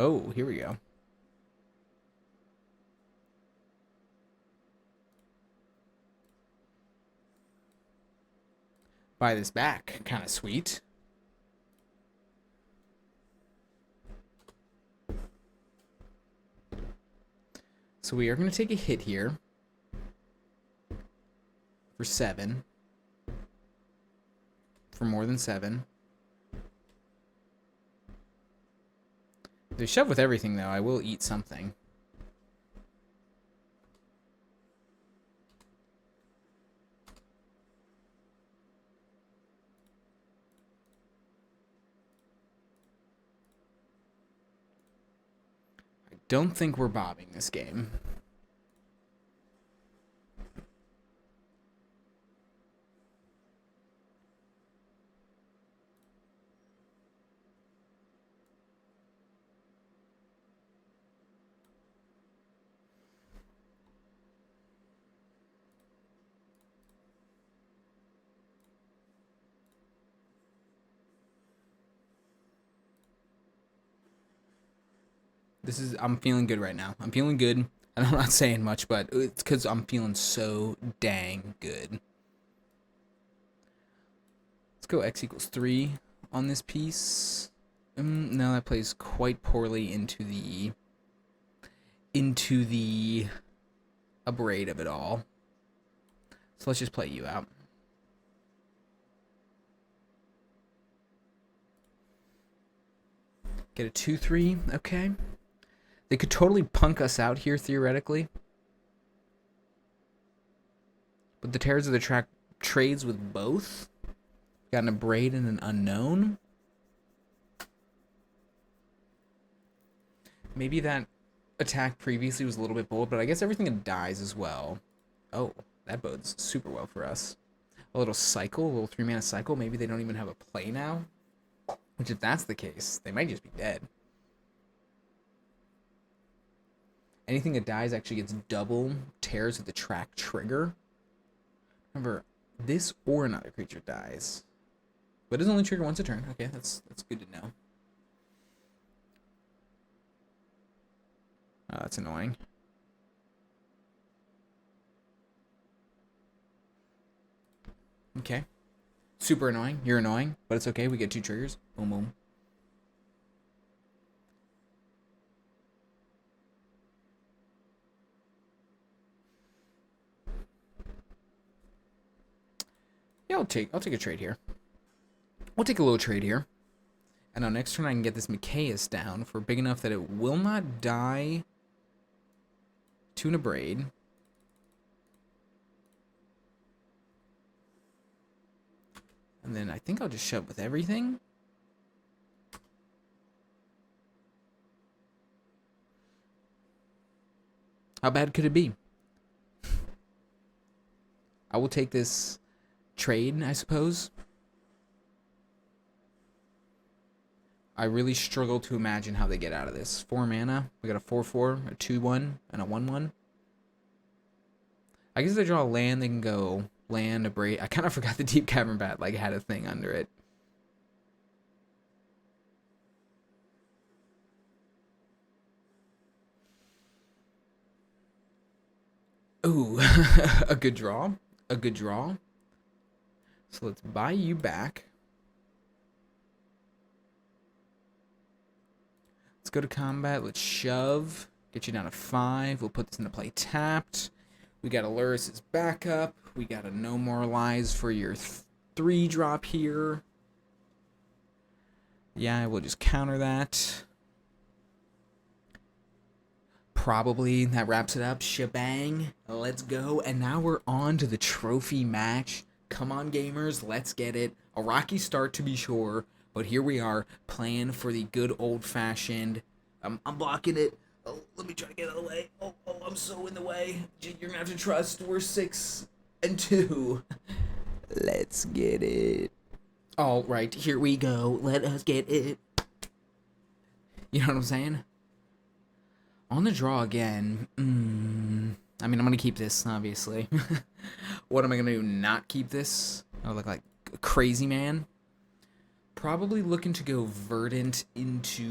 Oh, here we go. Buy this back. Kind of sweet. So we are going to take a hit here for 7. For more than 7. If they shove with everything, though, I will eat something. I don't think we're bobbing this game. I'm feeling good right now. I'm feeling good. And I'm not saying much, but it's because I'm feeling so dang good. Let's go X equals 3 on this piece. No, that plays quite poorly into the abrade of it all. So let's just play you out. Get a 2-3, okay. They could totally punk us out here, theoretically. But the Terrors of the Track trades with both. Got an abrade and an unknown. Maybe that attack previously was a little bit bold, but I guess everything dies as well. Oh, that bodes super well for us. A little cycle, a little 3-mana cycle. Maybe they don't even have a play now. Which, if that's the case, they might just be dead. Anything that dies actually gets double Tears of the Track trigger. Remember, this or another creature dies. But it does only trigger once a turn. Okay, that's good to know. Oh, that's annoying. Okay. Super annoying. You're annoying, but it's okay. We get 2 triggers. Boom, boom. Yeah, I'll take a trade here. We'll take a little trade here. And on next turn, I can get this Micaeus down for big enough that it will not die to an abrade. And then I think I'll just shove with everything. How bad could it be? I will take this trade, I suppose. I really struggle to imagine how they get out of this. 4 mana. We got a 4/4, a 2/1, and a 1/1. I guess if they draw a land, they can go land, a break. I kind of forgot the Deep Cavern Bat like had a thing under it. Ooh, a good draw. A good draw. So let's buy you back. Let's go to combat. Let's shove. Get you down to 5. We'll put this into play tapped. We got a Lurrus' backup. We got a No More Lies for your 3-drop here. Yeah, we'll just counter that. Probably that wraps it up. Shebang. Let's go. And now we're on to the trophy match. Come on, gamers. Let's get it. A rocky start, to be sure. But here we are, playing for the good old-fashioned... I'm blocking it. Oh, let me try to get out of the way. Oh, I'm so in the way. You're going to have to trust. We're 6-2. Let's get it. All right, here we go. Let us get it. You know what I'm saying? On the draw again. I mean, I'm going to keep this, obviously. What am I going to do? Not keep this? I look like a crazy man. Probably looking to go Verdant into...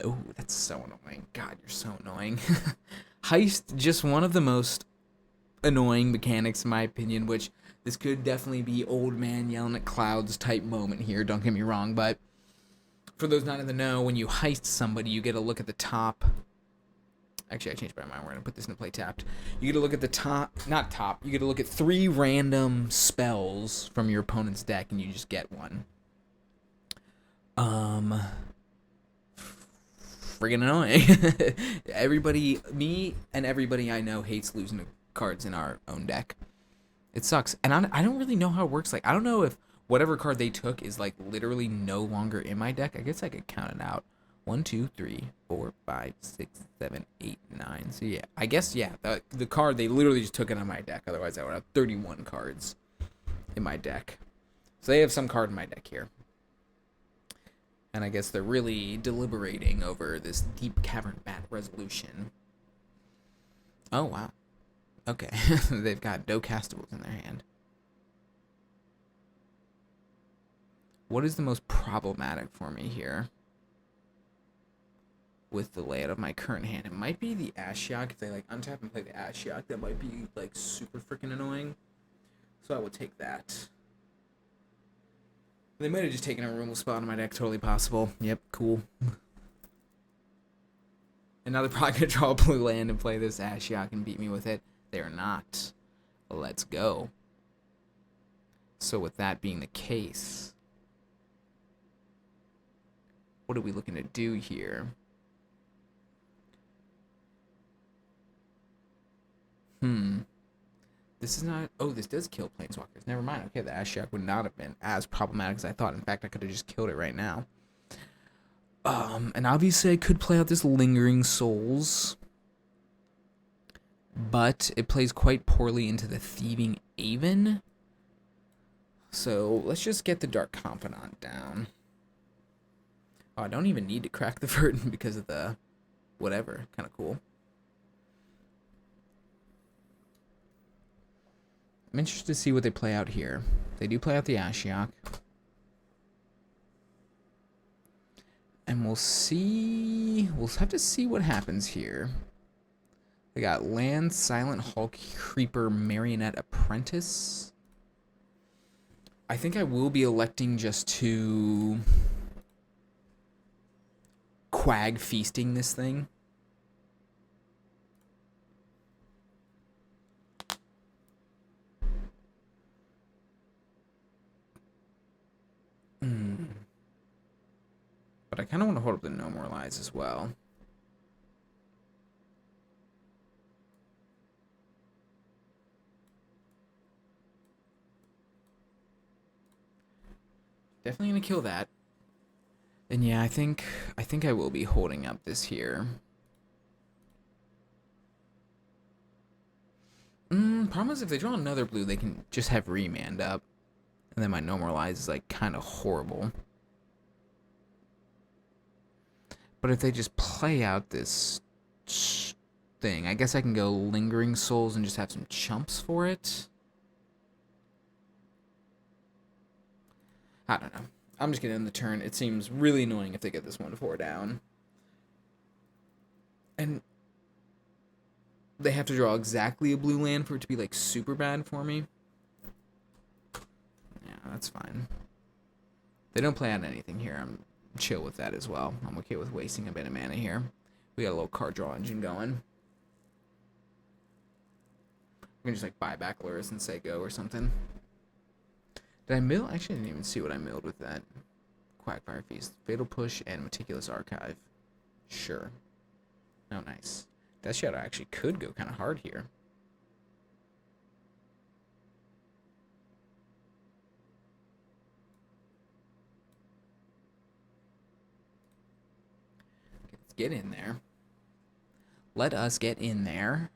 Oh, that's so annoying. God, you're so annoying. Heist, just one of the most annoying mechanics, in my opinion, which this could definitely be old man yelling at clouds type moment here, don't get me wrong, but for those not in the know, when you heist somebody, you get a look at the top. Actually, I changed my mind. We're going to put this in play tapped. You get to look at the top, not top, you get to look at 3 random spells from your opponent's deck, and you just get one. Friggin' annoying. Everybody, me and everybody I know hates losing the cards in our own deck. It sucks. And I don't really know how it works. Like, I don't know if whatever card they took is, like, literally no longer in my deck. I guess I could count it out. 1, 2, 3, 4, 5, 6, 7, 8, 9. So yeah, I guess yeah. The card they literally just took it on my deck. Otherwise, I would have 31 cards in my deck. So they have some card in my deck here, and I guess they're really deliberating over this Deep Cavern Bat resolution. Oh wow. Okay, they've got no castables in their hand. What is the most problematic for me here? With the layout of my current hand, it might be the Ashiok. If they like untap and play the Ashiok, that might be like super freaking annoying. So I would take that. They might have just taken a removal spot on my deck. Totally possible. Yep, cool. And now they're probably gonna draw a blue land and play this Ashiok and beat me with it. They're not. Let's go. So with that being the case, what are we looking to do here? This is not... Oh, this does kill Planeswalkers. Never mind. Okay, the Ashiok would not have been as problematic as I thought. In fact, I could have just killed it right now. And obviously I could play out this Lingering Souls. But it plays quite poorly into the Thieving Aven. So let's just get the Dark Confidant down. Oh, I don't even need to crack the Verdant because of the... whatever. Kind of cool. I'm interested to see what they play out here. They do play out the Ashiok. And we'll see... We'll have to see what happens here. They got Land, Silent Hulk, Creeper, Marionette, Apprentice. I think I will be electing just to... Quag Feasting this thing. But I kind of want to hold up the No More Lies as well. Definitely gonna kill that. And yeah, I think I will be holding up this here. Problem is if they draw another blue, they can just have remand up. And then my normalize is like kind of horrible. But if they just play out this thing, I guess I can go Lingering Souls and just have some chumps for it. I don't know. I'm just gonna end the turn. It seems really annoying if they get this 1-4 down. And they have to draw exactly a blue land for it to be like super bad for me. Yeah, that's fine. They don't play out anything here. I'm chill with that as well. I'm okay with wasting a bit of mana here. We got a little card draw engine going. We can just like buy back Lurrus and say go or something. Did I mill? Actually, I didn't even see what I milled with that. Quackfire Feast, Fatal Push, and Meticulous Archive. Sure. Oh, nice. Death Shadow actually could go kind of hard here. Let's get in there. Let us get in there.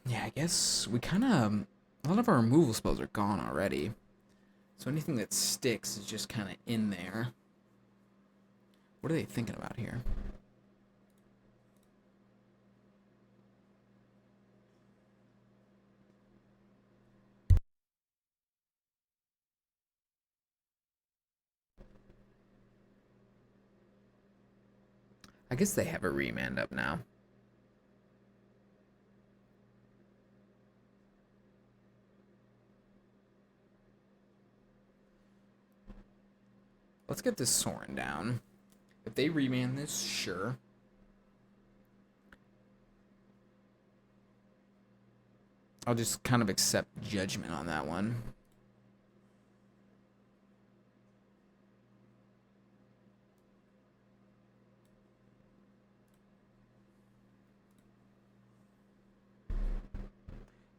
Yeah, I guess we kind of... A lot of our removal spells are gone already. So anything that sticks is just kind of in there. What are they thinking about here? I guess they have a remand up now. Let's get this Sorin down. If they remand this, sure. I'll just kind of accept judgment on that one.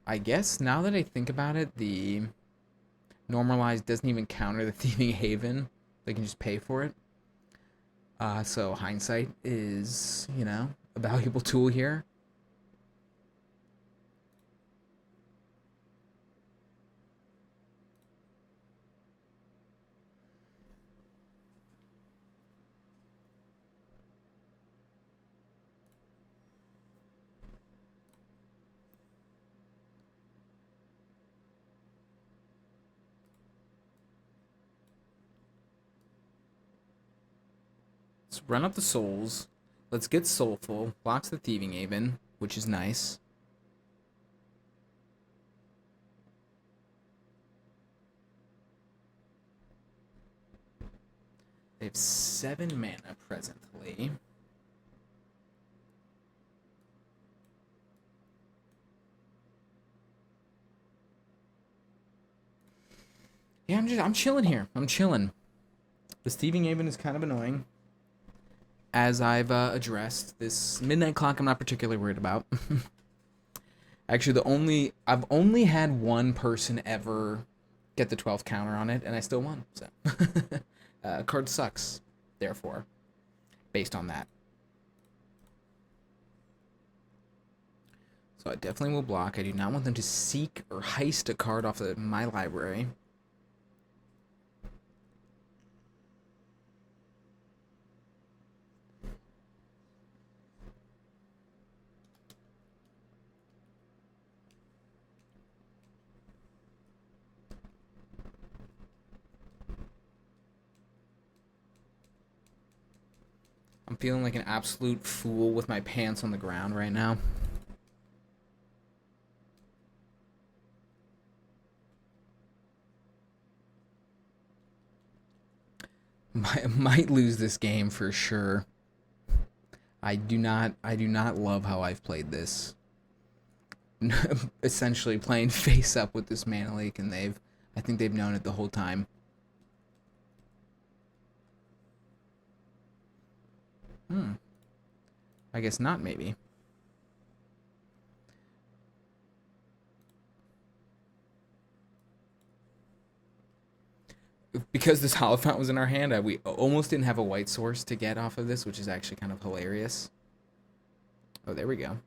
I guess now that I think about it, the normalized doesn't even counter the Thieving Haven. They can just pay for it. So hindsight is, you know, a valuable tool here. Let's run up the souls. Let's get Soulful. Blocks the Thieving Haven, which is nice. They have 7 mana presently. Yeah, I'm chilling here. I'm chilling. The Thieving Haven is kind of annoying. As I've addressed, this Midnight Clock I'm not particularly worried about. Actually, I've only had one person ever get the 12th counter on it, and I still won. So, card sucks. Therefore, based on that, so I definitely will block. I do not want them to seek or heist a card off of my library. I'm feeling like an absolute fool with my pants on the ground right now. Might lose this game for sure. I do not love how I've played this. Essentially playing face up with this Mana Leak, and I think they've known it the whole time. I guess not, maybe. because this Holophant was in our hand, we almost didn't have a white source to get off of this, which is actually kind of hilarious. Oh, there we go.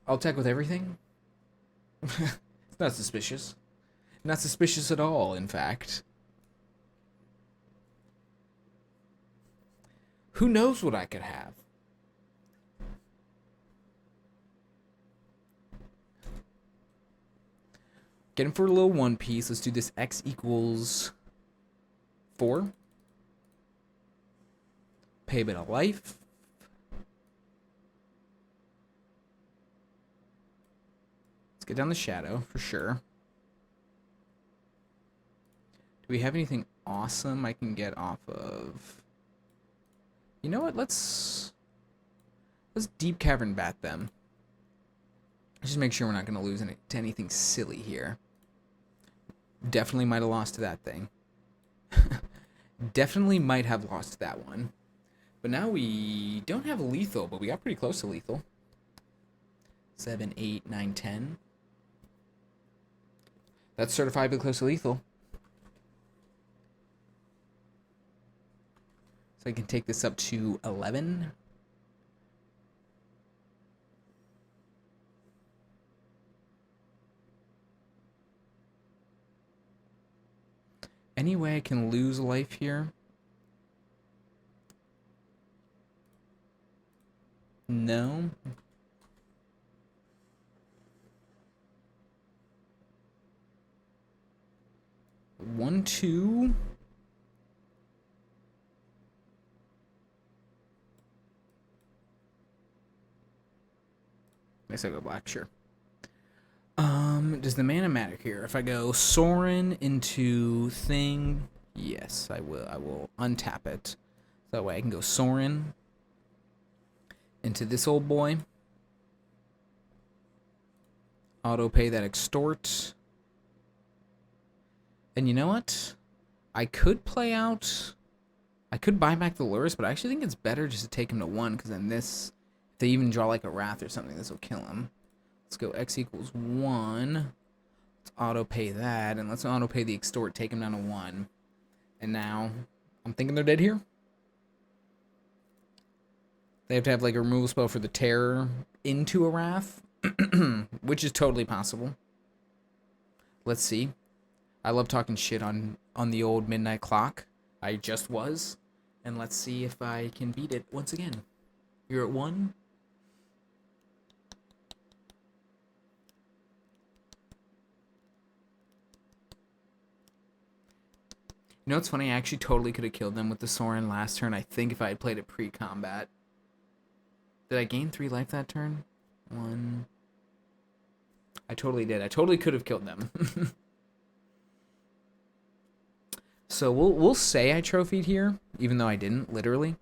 I'll attack with everything. It's not suspicious. Not suspicious at all, in fact. Who knows what I could have? Get him for a little one piece. Let's do this x equals 4. Pay a bit of life. Let's get down the shadow for sure. Do we have anything awesome I can get off of? You know what? Let's deep cavern bat them. Just make sure we're not going to lose to anything silly here. Definitely might have lost to that thing. Definitely might have lost that one. But now we don't have lethal, but we got pretty close to lethal. 7, 8, 9, 10. That's certifiably close to lethal. So I can take this up to 11. Any way I can lose life here? No. One, two. I guess I go black, sure. Does the mana matter here? If I go Sorin into thing, yes, I will. I will untap it. So that way I can go Sorin into this old boy. Auto pay that extort. And you know what? I could play out. I could buy back the Lurrus, but I actually think it's better just to take him to 1, because then this, if they even draw like a Wrath or something, this will kill him. Let's go x equals 1. Let's auto pay that, and let's auto pay the extort, take him down to 1. And now, I'm thinking they're dead here. They have to have like a removal spell for the terror into a Wrath, which is totally possible. Let's see. I love talking shit on the old midnight clock. I just was. And let's see if I can beat it once again. You're at 1. You know what's funny? I actually totally could have killed them with the Sorin last turn, I think, if I had played it pre-combat. Did I gain 3 life that turn? 1. I totally did. I totally could have killed them. So we'll say I trophied here, even though I didn't, literally.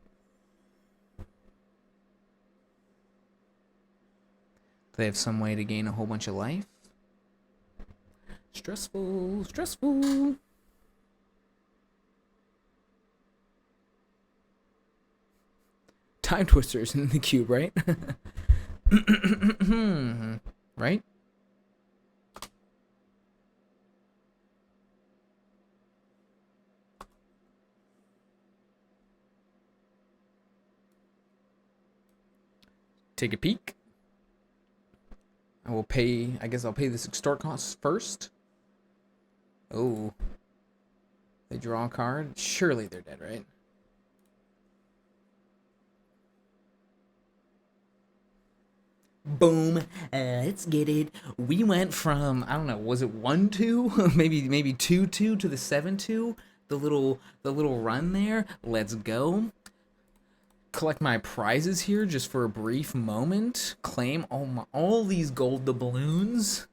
They have some way to gain a whole bunch of life. Stressful, stressful. Time twisters in the cube, right? Right? Take a peek. I will pay, I guess I'll pay this extort cost first. Oh. They draw a card. Surely they're dead, right? Boom. Let's get it. We went from, I don't know, was it 1-2? maybe 2-2 to the 7-2. The little run there. Let's go. Collect my prizes here just for a brief moment. Claim all these gold doubloons.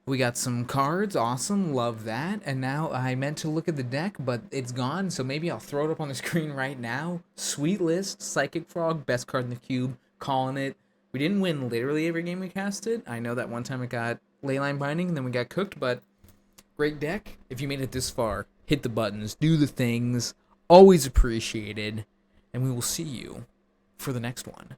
We got some cards. Awesome. Love that. And now I meant to look at the deck, but it's gone. So maybe I'll throw it up on the screen right now. Sweet list. Psychic Frog. Best card in the cube. Calling it. We didn't win literally every game we casted. I know that one time it got Leyline Binding and then we got cooked, but great deck. If you made it this far, hit the buttons. Do the things. Always appreciated. And we will see you for the next one.